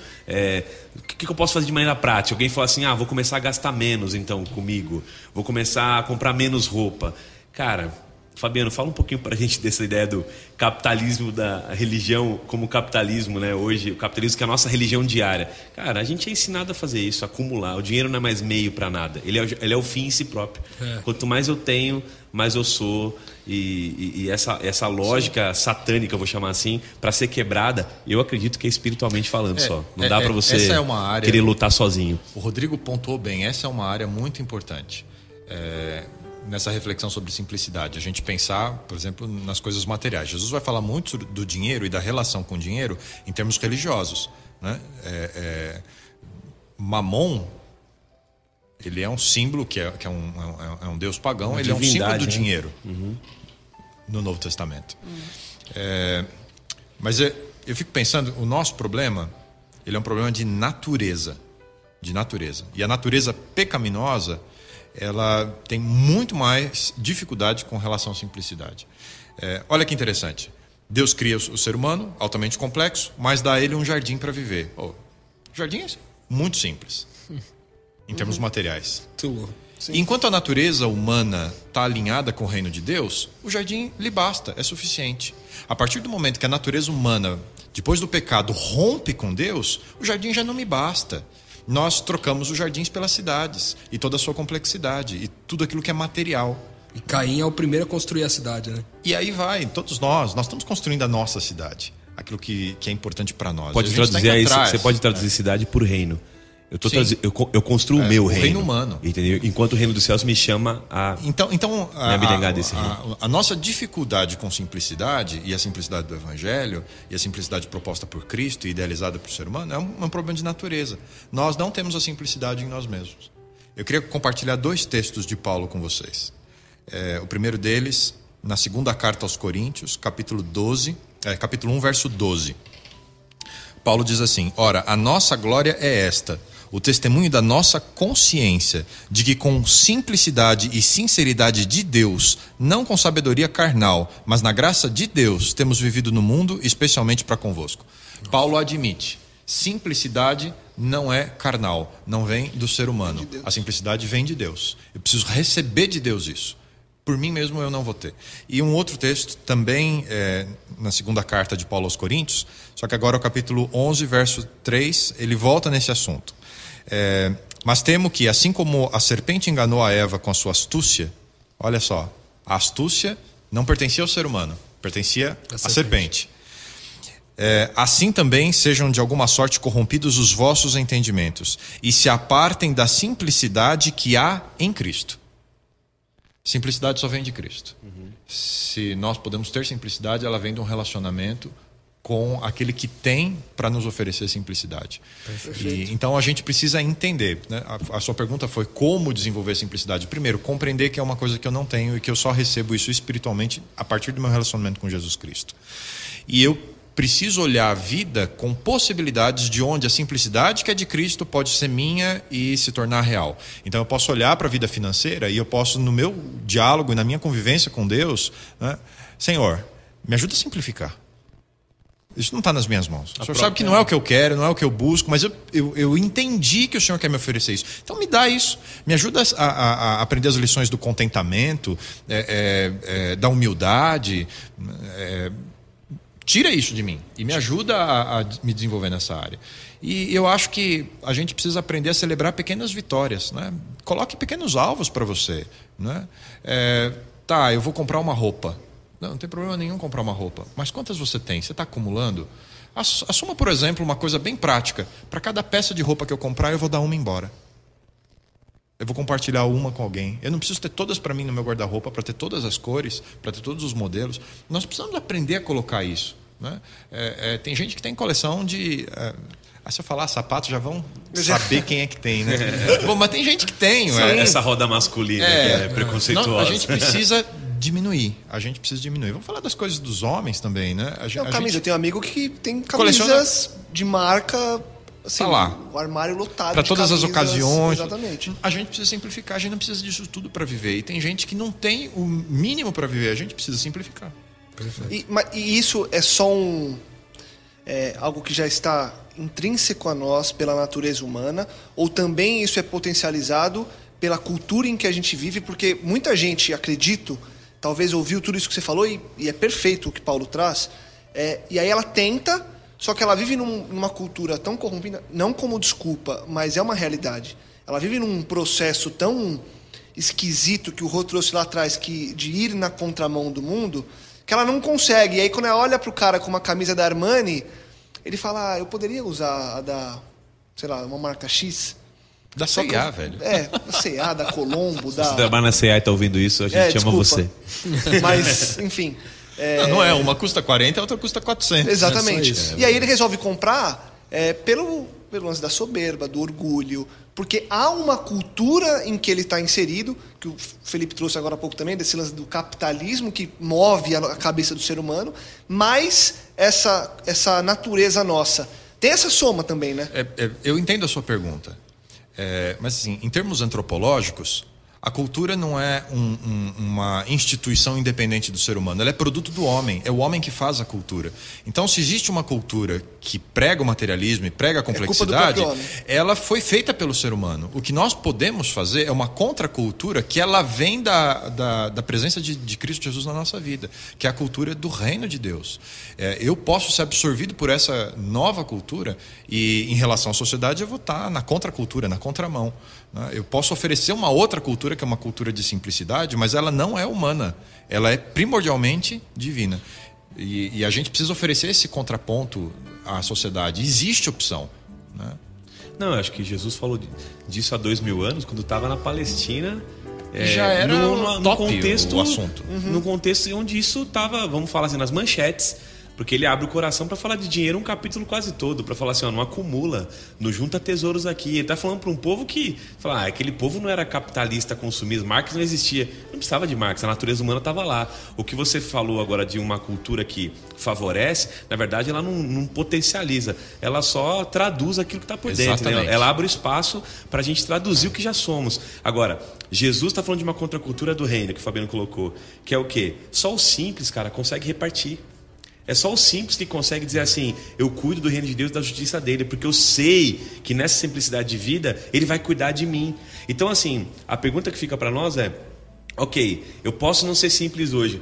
O que eu posso fazer de maneira prática? Alguém falou assim: vou começar a gastar menos então comigo, vou começar a comprar menos roupa. Cara, Fabiano, fala um pouquinho para a gente dessa ideia do capitalismo, da religião como capitalismo, né? Hoje, o capitalismo que é a nossa religião diária. Cara, a gente é ensinado a fazer isso, a acumular. O dinheiro não é mais meio para nada. Ele é o fim em si próprio. Quanto mais eu tenho, mais eu sou. E essa lógica satânica, eu vou chamar assim, para ser quebrada, eu acredito que é espiritualmente falando só. Não dá para você querer lutar sozinho. O Rodrigo pontuou bem. Essa é uma área muito importante. Nessa reflexão sobre simplicidade, a gente pensar, por exemplo, nas coisas materiais. Jesus vai falar muito do dinheiro e da relação com o dinheiro em termos religiosos, né? Mamon, ele é um símbolo que é um deus pagão, ele é um símbolo do dinheiro no Novo Testamento. Mas eu fico pensando, o nosso problema, ele é um problema de natureza, e a natureza pecaminosa, ela tem muito mais dificuldade com relação à simplicidade. Olha que interessante. Deus cria o ser humano, altamente complexo, mas dá a ele um jardim para viver. Jardim é muito simples, em termos materiais. E enquanto a natureza humana está alinhada com o reino de Deus, o jardim lhe basta, é suficiente. A partir do momento que a natureza humana, depois do pecado, rompe com Deus, o jardim já não me basta. Nós trocamos os jardins pelas cidades e toda a sua complexidade e tudo aquilo que é material. E Caim é o primeiro a construir a cidade, né? E aí vai, todos nós estamos construindo a nossa cidade, aquilo que é importante para nós. Pode traduzir isso, você pode traduzir cidade por reino. Eu construo o meu reino. O reino humano. Entendeu? Enquanto o reino dos céus me chama a me abnegar desse reino. A nossa dificuldade com simplicidade, e a simplicidade do Evangelho, e a simplicidade proposta por Cristo e idealizada por ser humano, é um problema de natureza. Nós não temos a simplicidade em nós mesmos. Eu queria compartilhar 2 textos de Paulo com vocês. O primeiro deles, na segunda carta aos Coríntios, capítulo 1, verso 12. Paulo diz assim: ora, a nossa glória é esta, o testemunho da nossa consciência, de que com simplicidade e sinceridade de Deus, não com sabedoria carnal, mas na graça de Deus, temos vivido no mundo, especialmente para convosco. Paulo admite, simplicidade não é carnal, não vem do ser humano. A simplicidade vem de Deus. Eu preciso receber de Deus isso. Por mim mesmo eu não vou ter. E um outro texto também na segunda carta de Paulo aos Coríntios, só que agora o capítulo 11, verso 3, ele volta nesse assunto. Mas temo que, assim como a serpente enganou a Eva com a sua astúcia, olha só, a astúcia não pertencia ao ser humano, pertencia à serpente. Assim também sejam de alguma sorte corrompidos os vossos entendimentos e se apartem da simplicidade que há em Cristo. Simplicidade só vem de Cristo. Se nós podemos ter simplicidade, ela vem de um relacionamento com aquele que tem para nos oferecer simplicidade. Então a gente precisa entender, né? A sua pergunta foi como desenvolver simplicidade. Primeiro, compreender que é uma coisa que eu não tenho e que eu só recebo isso espiritualmente a partir do meu relacionamento com Jesus Cristo. E eu preciso olhar a vida com possibilidades de onde a simplicidade que é de Cristo pode ser minha e se tornar real. Então eu posso olhar para a vida financeira e eu posso, no meu diálogo e na minha convivência com Deus, né? Senhor, me ajuda a simplificar. Isso não está nas minhas mãos. O Senhor sabe que não é o que eu quero, não é o que eu busco, mas eu entendi que o Senhor quer me oferecer isso. Então me dá isso. Me ajuda a aprender as lições do contentamento, da humildade. Tira isso de mim e me ajuda a me desenvolver nessa área. E eu acho que a gente precisa aprender a celebrar pequenas vitórias, né? Coloque pequenos alvos para você, né? Eu vou comprar uma roupa. Não tem problema nenhum comprar uma roupa. Mas quantas você tem? Você está acumulando? Assuma, por exemplo, uma coisa bem prática. Para cada peça de roupa que eu comprar, eu vou dar uma embora. Eu vou compartilhar uma com alguém. Eu não preciso ter todas para mim no meu guarda-roupa, para ter todas as cores, para ter todos os modelos. Nós precisamos aprender a colocar isso, né? Tem gente que tem coleção de... se eu falar sapato, já vão saber quem é que tem, né? Bom, mas tem gente que tem. Essa roda masculina que é preconceituosa. A gente precisa diminuir. Vamos falar das coisas dos homens também, né? Eu tenho um amigo que tem camisas de marca... Assim, tá lá. O armário lotado para todas as ocasiões. Exatamente. A gente precisa simplificar, a gente não precisa disso tudo para viver. E tem gente que não tem o mínimo para viver, a gente precisa simplificar. E isso é só algo que já está intrínseco a nós pela natureza humana, ou também isso é potencializado pela cultura em que a gente vive, porque muita gente, acredito, talvez ouviu tudo isso que você falou e é perfeito o que Paulo traz, e aí ela tenta. Só que ela vive numa cultura tão corrompida, não como desculpa, mas é uma realidade. Ela vive num processo tão esquisito que o Rô trouxe lá atrás, de ir na contramão do mundo, que ela não consegue. E aí quando ela olha pro cara com uma camisa da Armani, ele fala, eu poderia usar a da, sei lá, uma marca X. Da C&A, velho. Da C&A, da Colombo. Se você trabalha na C&A e tá ouvindo isso, a gente ama você. Mas, enfim... Não é, uma custa 40 e a outra custa 400. Exatamente. E aí ele resolve comprar pelo lance da soberba, do orgulho, porque há uma cultura em que ele está inserido, que o Felipe trouxe agora há pouco também, desse lance do capitalismo que move a cabeça do ser humano, mas essa natureza nossa. Tem essa soma também, né? Eu entendo a sua pergunta. Mas assim, em termos antropológicos, A cultura não é uma instituição independente do ser humano, ela é produto do homem, é o homem que faz a cultura. Então, se existe uma cultura que prega o materialismo e prega a complexidade, ela foi feita pelo ser humano. O que nós podemos fazer é uma contracultura que ela vem da presença de Cristo Jesus na nossa vida, que é a cultura do reino de Deus. Eu posso ser absorvido por essa nova cultura e, em relação à sociedade, eu vou estar na contracultura, na contramão. Eu posso oferecer uma outra cultura, que é uma cultura de simplicidade, mas ela não é humana, ela é primordialmente divina. E a gente precisa oferecer esse contraponto à sociedade. Existe opção, né? Não, eu acho que Jesus falou disso há 2000 anos, quando estava na Palestina. Já era no contexto, o assunto. No contexto onde isso estava, vamos falar assim, nas manchetes. Porque ele abre o coração para falar de dinheiro um capítulo quase todo, para falar assim, ó, não acumula, não junta tesouros aqui. Ele está falando para um povo que fala, aquele povo não era capitalista, consumista, Marx não existia, não precisava de Marx, a natureza humana estava lá. O que você falou agora de uma cultura que favorece, na verdade ela não potencializa, ela só traduz aquilo que está por dentro, né? Ela abre o espaço para a gente traduzir o que já somos. Agora, Jesus está falando de uma contracultura do reino, que o Fabiano colocou, que é o quê? Só o simples, cara, consegue repartir. É só o simples que consegue dizer assim, eu cuido do reino de Deus e da justiça dele, porque eu sei que nessa simplicidade de vida, ele vai cuidar de mim. Então, assim, a pergunta que fica para nós é, ok, eu posso não ser simples hoje,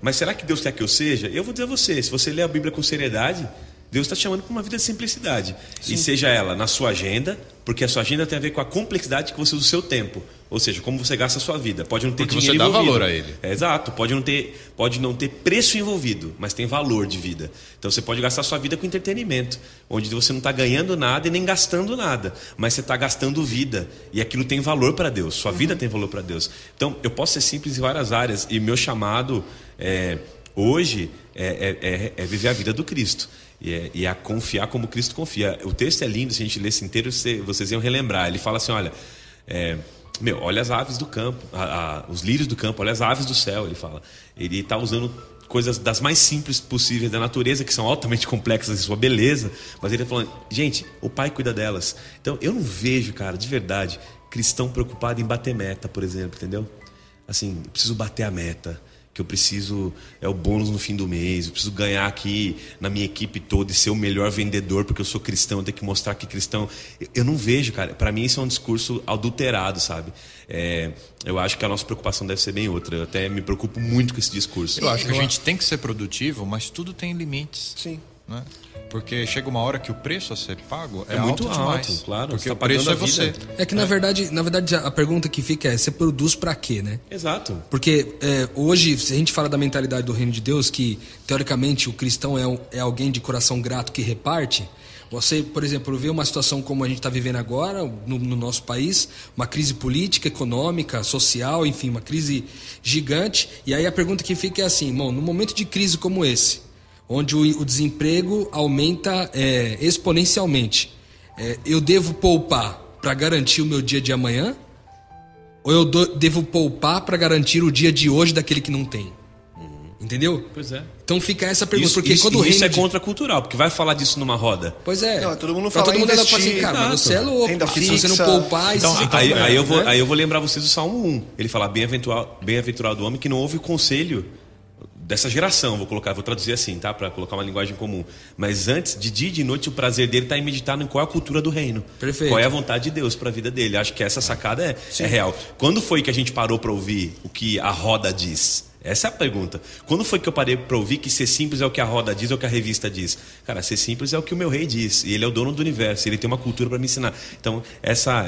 mas será que Deus quer que eu seja? Eu vou dizer a você, se você ler a Bíblia com seriedade, Deus está te chamando para uma vida de simplicidade. Sim. E seja ela na sua agenda, porque a sua agenda tem a ver com a complexidade que você usa o seu tempo. Ou seja, como você gasta a sua vida. Pode não ter porque dinheiro você dá envolvido. Valor a ele. Exato. Pode não ter preço envolvido, mas tem valor de vida. Então você pode gastar a sua vida com entretenimento, onde você não está ganhando nada e nem gastando nada, mas você está gastando vida. E aquilo tem valor para Deus. Sua vida tem valor para Deus. Então eu posso ser simples em várias áreas. E meu chamado hoje é viver a vida do Cristo. E a confiar como Cristo confia. O texto é lindo, se a gente lesse inteiro, vocês iam relembrar. Ele fala assim, olha, olha as aves do campo, os lírios do campo, olha as aves do céu, ele fala. Ele está usando coisas das mais simples possíveis da natureza, que são altamente complexas em sua beleza, mas ele está falando, gente, o Pai cuida delas. Então eu não vejo, cara, de verdade, cristão preocupado em bater meta, por exemplo, entendeu? Assim, eu preciso bater a meta, que eu preciso, é o bônus no fim do mês, eu preciso ganhar aqui na minha equipe toda e ser o melhor vendedor porque eu sou cristão, eu tenho que mostrar que cristão. Eu não vejo, cara, para mim isso é um discurso adulterado, sabe? Eu acho que a nossa preocupação deve ser bem outra, eu até me preocupo muito com esse discurso. Eu acho que a gente tem que ser produtivo, mas tudo tem limites. Sim. Né? Porque chega uma hora que o preço a ser pago é muito alto demais. Claro, porque tá o preço é você. É que na verdade a pergunta que fica é, você produz para quê, né? Exato. Porque hoje, se a gente fala da mentalidade do reino de Deus, que teoricamente o cristão é alguém de coração grato que reparte, você, por exemplo, vê uma situação como a gente está vivendo agora no nosso país, uma crise política, econômica, social, enfim, uma crise gigante, e aí a pergunta que fica é assim, no momento de crise como esse, onde o desemprego aumenta exponencialmente, eu devo poupar para garantir o meu dia de amanhã? Ou eu devo poupar para garantir o dia de hoje daquele que não tem? Entendeu? Pois é. Então fica essa pergunta. Porque quando isso é contracultural, porque vai falar disso numa roda. Pois é. Não, todo mundo fala todo mundo investir, fala assim, cara, mas você é louco, porque se você não poupar... Então, aí eu vou lembrar vocês do Salmo 1. Ele fala, bem-aventurado o homem que não ouve o conselho dessa geração, vou traduzir assim, tá? Para colocar uma linguagem comum. Mas antes, de dia e de noite, o prazer dele está em meditar em qual é a cultura do reino. Perfeito. Qual é a vontade de Deus para a vida dele. Acho que essa sacada é real. Quando foi que a gente parou para ouvir o que a roda diz? Essa é a pergunta. Quando foi que eu parei para ouvir que ser simples é o que a roda diz ou o que a revista diz? Cara, ser simples é o que o meu rei diz. E ele é o dono do universo. Ele tem uma cultura para me ensinar. Então, essa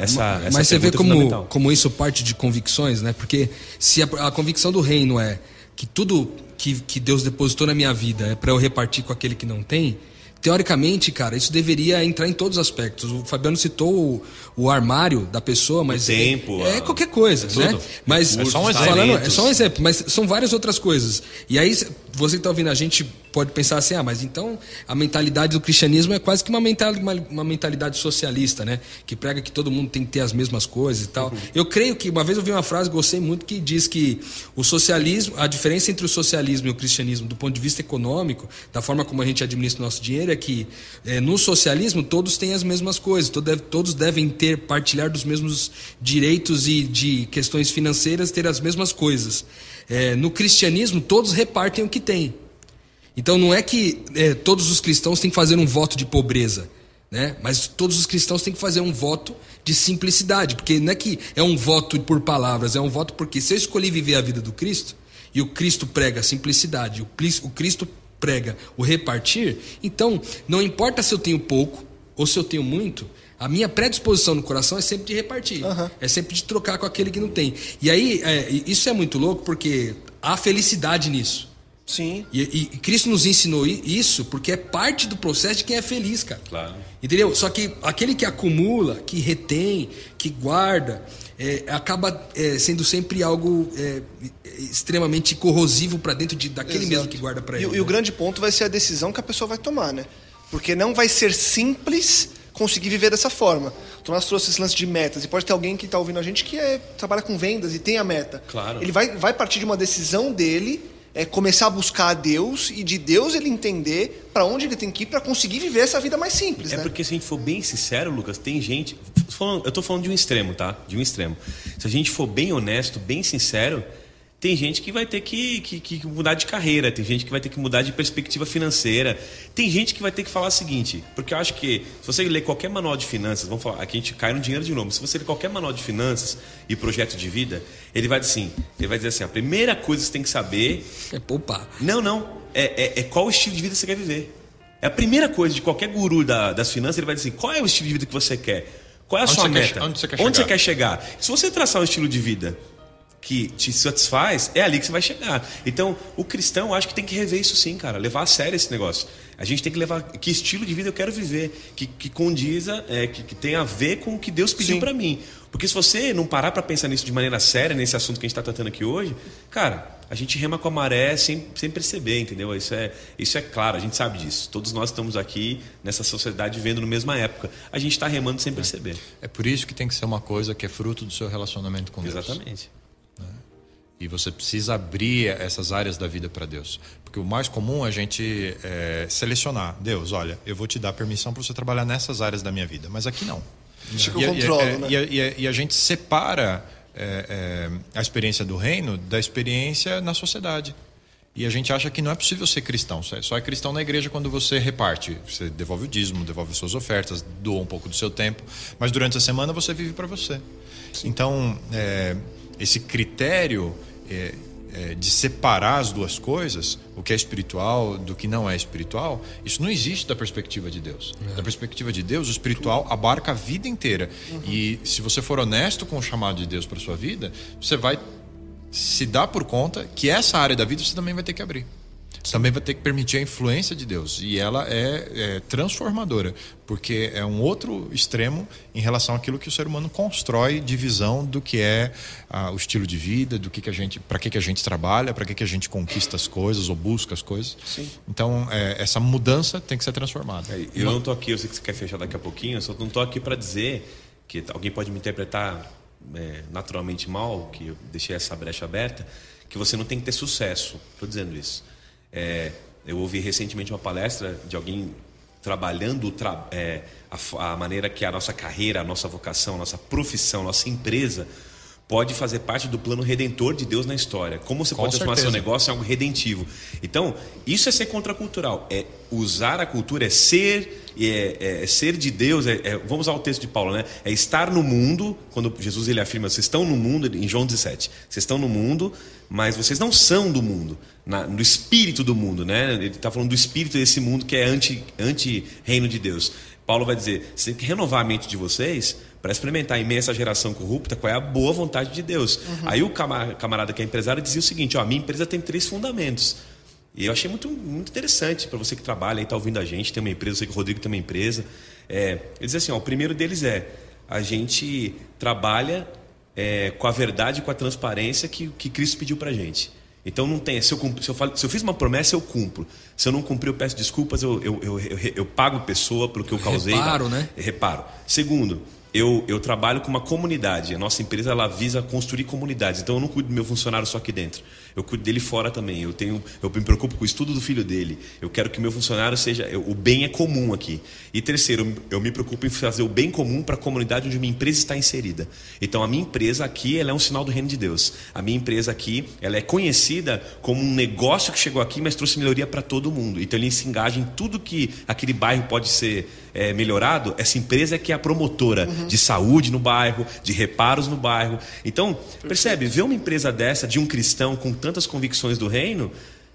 Mas você vê como isso parte de convicções, né? Porque se a convicção do reino é que tudo que Deus depositou na minha vida é para eu repartir com aquele que não tem, teoricamente, cara, isso deveria entrar em todos os aspectos. O Fabiano citou o armário da pessoa, mas o tempo, qualquer coisa, né? Mas é só um exemplo. É só um exemplo, mas são várias outras coisas. E aí você que está ouvindo a gente pode pensar assim, mas então a mentalidade do cristianismo é quase que uma mentalidade socialista, né? Que prega que todo mundo tem que ter as mesmas coisas e tal. Eu creio que, uma vez eu vi uma frase, gostei muito, que diz que o socialismo, a diferença entre o socialismo e o cristianismo do ponto de vista econômico, da forma como a gente administra o nosso dinheiro, é que no socialismo todos têm as mesmas coisas, todos devem partilhar dos mesmos direitos e de questões financeiras, ter as mesmas coisas. No cristianismo todos repartem o que têm. Então não é que todos os cristãos têm que fazer um voto de pobreza, né? Mas todos os cristãos têm que fazer um voto de simplicidade, porque não é que é um voto por palavras, é um voto porque se eu escolhi viver a vida do Cristo, e o Cristo prega a simplicidade, o Cristo prega o repartir, então não importa se eu tenho pouco ou se eu tenho muito, a minha predisposição no coração é sempre de repartir, é sempre de trocar com aquele que não tem. E aí, isso é muito louco porque há felicidade nisso. Sim. E Cristo nos ensinou isso porque é parte do processo de quem é feliz, cara. Claro. Entendeu? Só que aquele que acumula, que retém, que guarda, acaba sendo sempre algo extremamente corrosivo para dentro daquele mesmo que guarda para ele. E o grande ponto vai ser a decisão que a pessoa vai tomar, né? Porque não vai ser simples conseguir viver dessa forma. O Tomás trouxe esse lance de metas, e pode ter alguém que está ouvindo a gente que trabalha com vendas e tem a meta. Claro. Ele vai partir de uma decisão dele, começar a buscar a Deus, e de Deus ele entender para onde ele tem que ir para conseguir viver essa vida mais simples, né? Porque se a gente for bem sincero, Lucas, tem gente... Eu estou falando de um extremo, tá? De um extremo. Se a gente for bem honesto, bem sincero, tem gente que vai ter que mudar de carreira, tem gente que vai ter que mudar de perspectiva financeira, tem gente que vai ter que falar o seguinte, porque eu acho que se você ler qualquer manual de finanças, vamos falar, aqui a gente cai no dinheiro de novo, se você ler qualquer manual de finanças e projeto de vida, ele vai dizer assim, a primeira coisa que você tem que saber... É poupar. Não, é qual estilo de vida você quer viver. É a primeira coisa de qualquer guru das finanças, ele vai dizer assim, qual é o estilo de vida que você quer? Qual é a sua meta? Onde você quer chegar? Se você traçar um estilo de vida que te satisfaz, é ali que você vai chegar. Então, o cristão, acho que tem que rever isso sim, cara. Levar a sério esse negócio. A gente tem que levar... Que estilo de vida eu quero viver? Que condiza, que tem a ver com o que Deus pediu para mim. Porque se você não parar para pensar nisso de maneira séria, nesse assunto que a gente está tratando aqui hoje, cara, a gente rema com a maré sem perceber, entendeu? Isso é claro, a gente sabe disso. Todos nós estamos aqui nessa sociedade vivendo na mesma época. A gente está remando sem perceber. É por isso que tem que ser uma coisa que é fruto do seu relacionamento com Deus. Exatamente. E você precisa abrir essas áreas da vida para Deus. Porque o mais comum é a gente selecionar. Deus, olha, eu vou te dar permissão para você trabalhar nessas áreas da minha vida, mas aqui não. Acho que eu controlo, né? E a gente separa a experiência do reino da experiência na sociedade. E a gente acha que não é possível ser cristão. Só é cristão na igreja quando você reparte. Você devolve o dízimo, devolve suas ofertas, doa um pouco do seu tempo. Mas durante a semana você vive para você. Sim. Então, esse critério... de separar as duas coisas, o que é espiritual do que não é espiritual, isso não existe da perspectiva de Deus. Da perspectiva de Deus, o espiritual abarca a vida inteira. E se você for honesto com o chamado de Deus para sua vida, você vai se dar por conta que essa área da vida você também vai ter que abrir. Também vai ter que permitir a influência de Deus. E ela é transformadora, porque é um outro extremo em relação àquilo que o ser humano constrói de visão do que é o estilo de vida, do que a gente, para que a gente trabalha, para que a gente conquista as coisas ou busca as coisas. Sim. Então, essa mudança tem que ser transformada. Eu não estou aqui, eu sei que você quer fechar daqui a pouquinho, eu só não estou aqui para dizer que alguém pode me interpretar naturalmente mal, que eu deixei essa brecha aberta, que você não tem que ter sucesso. Estou dizendo isso. Eu ouvi recentemente uma palestra de alguém trabalhando a maneira que a nossa carreira, a nossa vocação, a nossa profissão, a nossa empresa pode fazer parte do plano redentor de Deus na história. Como você pode transformar seu negócio em algo redentivo. Então, isso é ser contracultural. É usar a cultura, é ser de Deus. Vamos usar o texto de Paulo, né? É estar no mundo, quando Jesus ele afirma, vocês estão no mundo, em João 17, vocês estão no mundo, mas vocês não são do mundo, do espírito do mundo, né? Ele está falando do espírito desse mundo que é anti-reino de Deus. Paulo vai dizer, você tem que renovar a mente de vocês para experimentar em meio a essa geração corrupta qual é a boa vontade de Deus. Aí o camarada que é empresário dizia o seguinte, a minha empresa tem 3 fundamentos. E eu achei muito, muito interessante para você que trabalha e está ouvindo a gente, tem uma empresa, eu sei que o Rodrigo tem uma empresa. Ele diz assim, o primeiro deles a gente trabalha com a verdade e com a transparência que Cristo pediu para a gente. Então não tem, se eu fiz uma promessa, eu cumpro. Se eu não cumprir, eu peço desculpas, eu pago a pessoa pelo que eu causei. Reparo, né? Reparo. Segundo, eu trabalho com uma comunidade. A nossa empresa, ela visa construir comunidades. Então eu não cuido do meu funcionário só aqui dentro. Eu cuido dele fora também. Eu me preocupo com o estudo do filho dele. Eu quero que o meu funcionário seja... O bem é comum aqui. E terceiro, eu me preocupo em fazer o bem comum para a comunidade onde minha empresa está inserida. Então a minha empresa aqui, ela é um sinal do reino de Deus. A minha empresa aqui, ela é conhecida como um negócio que chegou aqui, mas trouxe melhoria para todo mundo. Então ele se engaja em tudo que aquele bairro pode ser melhorado. Essa empresa é que é a promotora de saúde no bairro, de reparos no bairro. Então, percebe? Ver uma empresa dessa, de um cristão com tantas convicções do reino,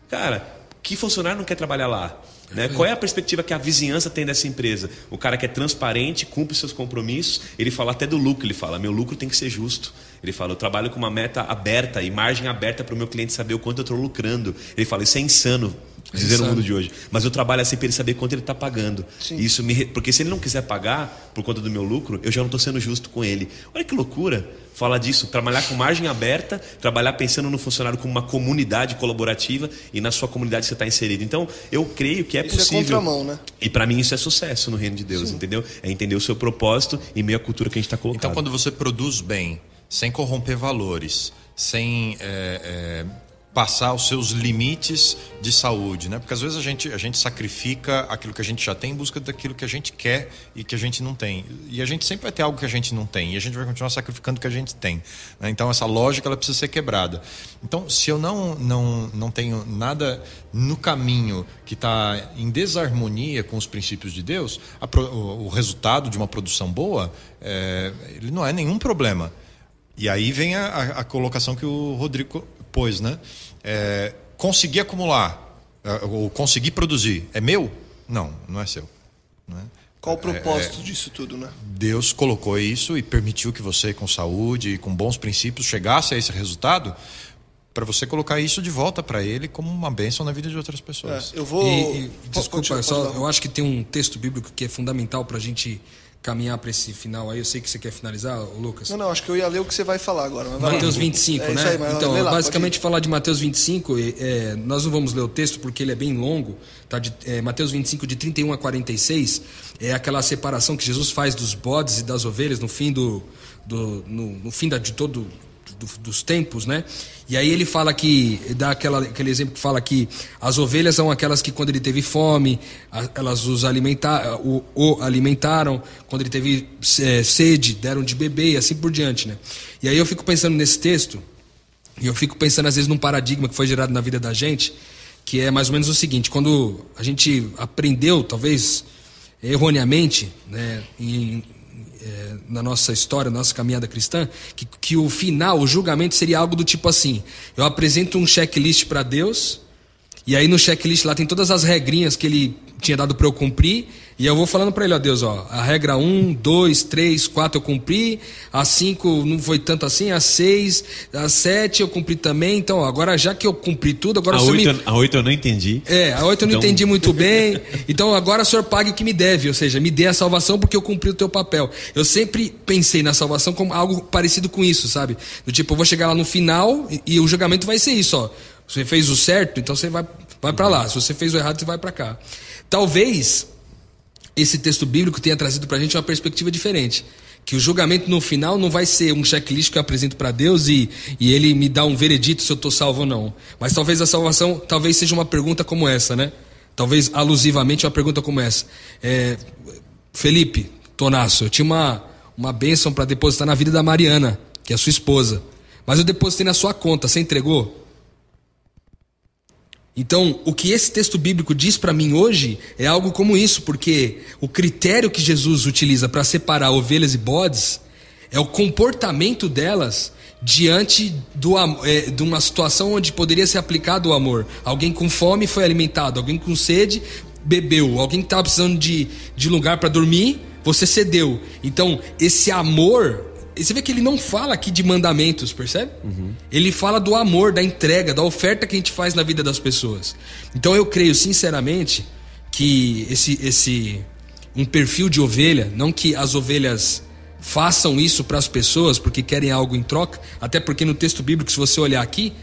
cara, que funcionário não quer trabalhar lá? Né? Qual é a perspectiva que a vizinhança tem dessa empresa? O cara que é transparente, cumpre seus compromissos, ele fala até do lucro, ele fala, meu lucro tem que ser justo. Ele fala, eu trabalho com uma meta aberta e margem aberta para o meu cliente saber o quanto eu estou lucrando. Ele fala, isso é insano, dizer no mundo de hoje. Mas eu trabalho assim para ele saber quanto ele está pagando. Isso porque se ele não quiser pagar por conta do meu lucro, eu já não estou sendo justo com ele. Olha que loucura falar disso, trabalhar com margem aberta, trabalhar pensando no funcionário como uma comunidade colaborativa e na sua comunidade você está inserido. Então, eu creio que é possível. Isso é contramão, né? E para mim isso é sucesso no reino de Deus, entendeu? É entender o seu propósito e meio a cultura que a gente está colocando. Então, quando você produz bem, sem corromper valores, sem passar os seus limites de saúde, né? Porque às vezes a gente sacrifica aquilo que a gente já tem em busca daquilo que a gente quer e que a gente não tem. E a gente sempre vai ter algo que a gente não tem e a gente vai continuar sacrificando o que a gente tem, né? Então essa lógica ela precisa ser quebrada. Então se eu não tenho nada no caminho que está em desarmonia com os princípios de Deus, o resultado de uma produção boa, ele não é nenhum problema. E aí vem a colocação que o Rodrigo pôs, né? Conseguir acumular, ou conseguir produzir, é meu? Não é seu. Né? Qual o propósito disso tudo, né? Deus colocou isso e permitiu que você, com saúde e com bons princípios, chegasse a esse resultado para você colocar isso de volta para Ele como uma bênção na vida de outras pessoas. Eu vou... Desculpa, eu acho que tem um texto bíblico que é fundamental para a gente caminhar para esse final aí. Eu sei que você quer finalizar, Lucas. Não, acho que eu ia ler o que você vai falar agora. Mas Mateus 25, né? Aí, então, basicamente falar de Mateus 25, nós não vamos ler o texto porque ele é bem longo, tá? Mateus 25, de 31 a 46, é aquela separação que Jesus faz dos bodes e das ovelhas no fim dos tempos, né? E aí ele fala que, dá aquele exemplo que fala que as ovelhas são aquelas que quando ele teve fome, elas o alimentaram, quando ele teve sede, deram de beber e assim por diante, né? E aí eu fico pensando nesse texto, e eu fico pensando às vezes num paradigma que foi gerado na vida da gente, que é mais ou menos o seguinte: quando a gente aprendeu, talvez erroneamente, né, na nossa história, na nossa caminhada cristã, que o final, o julgamento seria algo do tipo assim: eu apresento um checklist para Deus, e aí no checklist lá tem todas as regrinhas que ele tinha dado para eu cumprir, e eu vou falando para ele: ó Deus, ó, a regra 1, 2, 3, 4 eu cumpri, a 5 não foi tanto assim, a 6, a 7 eu cumpri também, então agora já que eu cumpri tudo, agora a 8 eu não entendi. A 8 eu não entendi muito bem, então agora o Senhor pague o que me deve, ou seja, me dê a salvação porque eu cumpri o teu papel. Eu sempre pensei na salvação como algo parecido com isso, sabe? Do tipo, eu vou chegar lá no final e o julgamento vai ser isso, ó. Você fez o certo, então você vai para lá. Se você fez o errado, você vai para cá. Talvez esse texto bíblico tenha trazido para a gente uma perspectiva diferente. Que o julgamento no final não vai ser um checklist que eu apresento para Deus e Ele me dá um veredito se eu estou salvo ou não. Mas talvez a salvação seja uma pergunta como essa, né? Talvez alusivamente uma pergunta como essa. Felipe Tonasso, eu tinha uma bênção para depositar na vida da Mariana, que é a sua esposa. Mas eu depositei na sua conta, você entregou? Então, o que esse texto bíblico diz para mim hoje é algo como isso, porque o critério que Jesus utiliza para separar ovelhas e bodes é o comportamento delas diante de uma situação onde poderia ser aplicado o amor. Alguém com fome foi alimentado, alguém com sede bebeu, alguém que estava precisando de lugar para dormir, você cedeu. Então, esse amor... Você vê que ele não fala aqui de mandamentos, percebe? Ele fala do amor, da entrega, da oferta que a gente faz na vida das pessoas. Então eu creio sinceramente que um perfil de ovelha, não que as ovelhas façam isso para as pessoas porque querem algo em troca, até porque no texto bíblico, se você olhar aqui,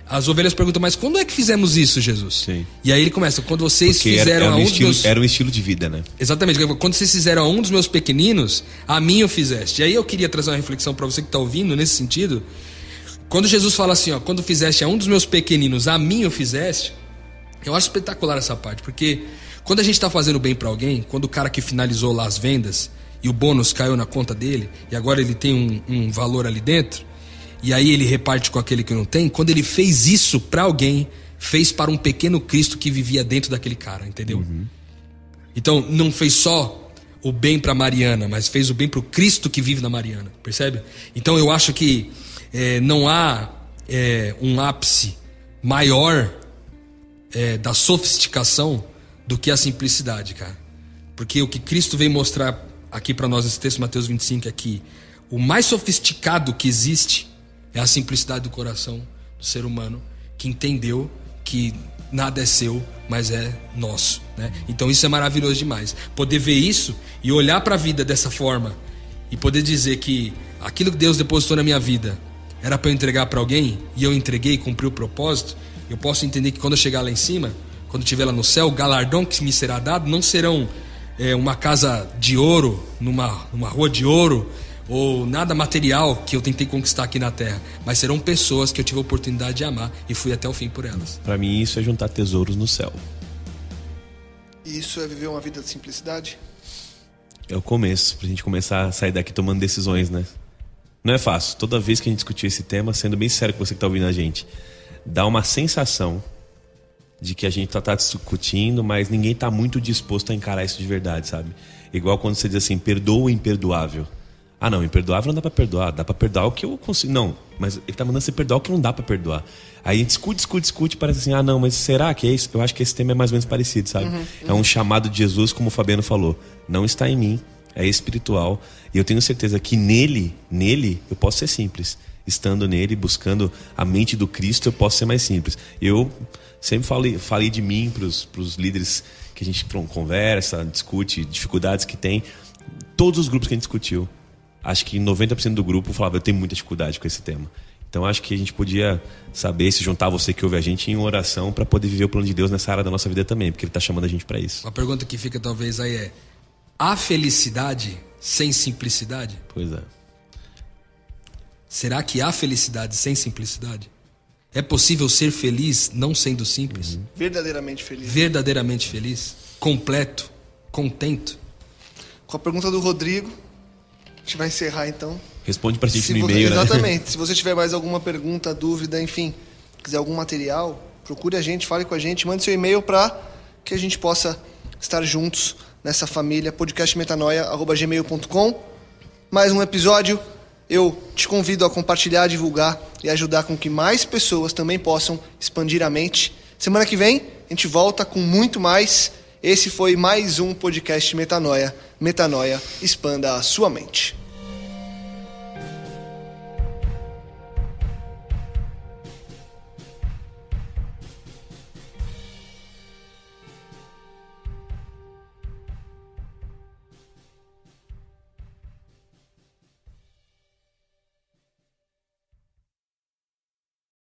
as ovelhas perguntam, mas quando é que fizemos isso, Jesus? Sim. E aí ele começa, quando vocês fizeram era um estilo de vida, né? Exatamente, quando vocês fizeram a um dos meus pequeninos, a mim o fizeste. E aí eu queria trazer uma reflexão para você que está ouvindo nesse sentido. Quando Jesus fala assim, ó, quando fizeste a um dos meus pequeninos, a mim o fizeste, eu acho espetacular essa parte, porque quando a gente está fazendo bem para alguém, quando o cara que finalizou lá as vendas e o bônus caiu na conta dele e agora ele tem um valor ali dentro, e aí ele reparte com aquele que não tem, quando ele fez isso para alguém, fez para um pequeno Cristo que vivia dentro daquele cara, entendeu? Então não fez só o bem para Mariana, mas fez o bem para o Cristo que vive na Mariana, percebe? Então eu acho que não há um ápice maior da sofisticação do que a simplicidade, cara. Porque o que Cristo veio mostrar aqui para nós nesse texto, Mateus 25, é que o mais sofisticado que existe é a simplicidade do coração do ser humano, que entendeu que nada é seu, mas é nosso, né? Então isso é maravilhoso demais. Poder ver isso e olhar para a vida dessa forma e poder dizer que aquilo que Deus depositou na minha vida era para eu entregar para alguém e eu entreguei e cumpri o propósito. Eu posso entender que quando eu chegar lá em cima, quando eu estiver lá no céu, o galardão que me será dado não serão uma casa de ouro, numa rua de ouro, ou nada material que eu tentei conquistar aqui na terra, mas serão pessoas que eu tive a oportunidade de amar e fui até o fim por elas. Para mim isso é juntar tesouros no céu. E isso é viver uma vida de simplicidade? É o começo, pra gente começar a sair daqui tomando decisões, né? Não é fácil. Toda vez que a gente discutir esse tema, sendo bem sério com você que tá ouvindo a gente, dá uma sensação de que a gente tá discutindo, mas ninguém tá muito disposto a encarar isso de verdade, sabe? Igual quando você diz assim, perdoa o imperdoável. Ah, não, imperdoável não dá pra perdoar. Dá pra perdoar o que eu consigo. Não, mas ele tá mandando você perdoar o que não dá pra perdoar. Aí a gente discute, parece assim, ah, não, mas será que é isso? Eu acho que esse tema é mais ou menos parecido, sabe? É um chamado de Jesus, como o Fabiano falou. Não está em mim, é espiritual. E eu tenho certeza que nele, eu posso ser simples. Estando nele, buscando a mente do Cristo, eu posso ser mais simples. Eu sempre falei de mim pros líderes que a gente conversa, discute, dificuldades que tem. Todos os grupos que a gente discutiu, acho que 90% do grupo falava, eu tenho muita dificuldade com esse tema. Então acho que a gente podia saber, se juntar você que ouve a gente em oração para poder viver o plano de Deus nessa área da nossa vida também, porque Ele está chamando a gente para isso. Uma pergunta que fica talvez aí é, há felicidade sem simplicidade? Pois é. Será que há felicidade sem simplicidade? É possível ser feliz não sendo simples? Verdadeiramente feliz. Verdadeiramente feliz? Completo? Contento? Com a pergunta do Rodrigo, a gente vai encerrar então. Responde pra gente no e-mail, né? Exatamente. Se você tiver mais alguma pergunta, dúvida, enfim, quiser algum material, procure a gente, fale com a gente, mande seu e-mail para que a gente possa estar juntos nessa família, podcastmetanoia@gmail.com. Mais um episódio. Eu te convido a compartilhar, divulgar e ajudar com que mais pessoas também possam expandir a mente. Semana que vem a gente volta com muito mais. Esse foi mais um podcast Metanoia. Metanoia, expanda a sua mente.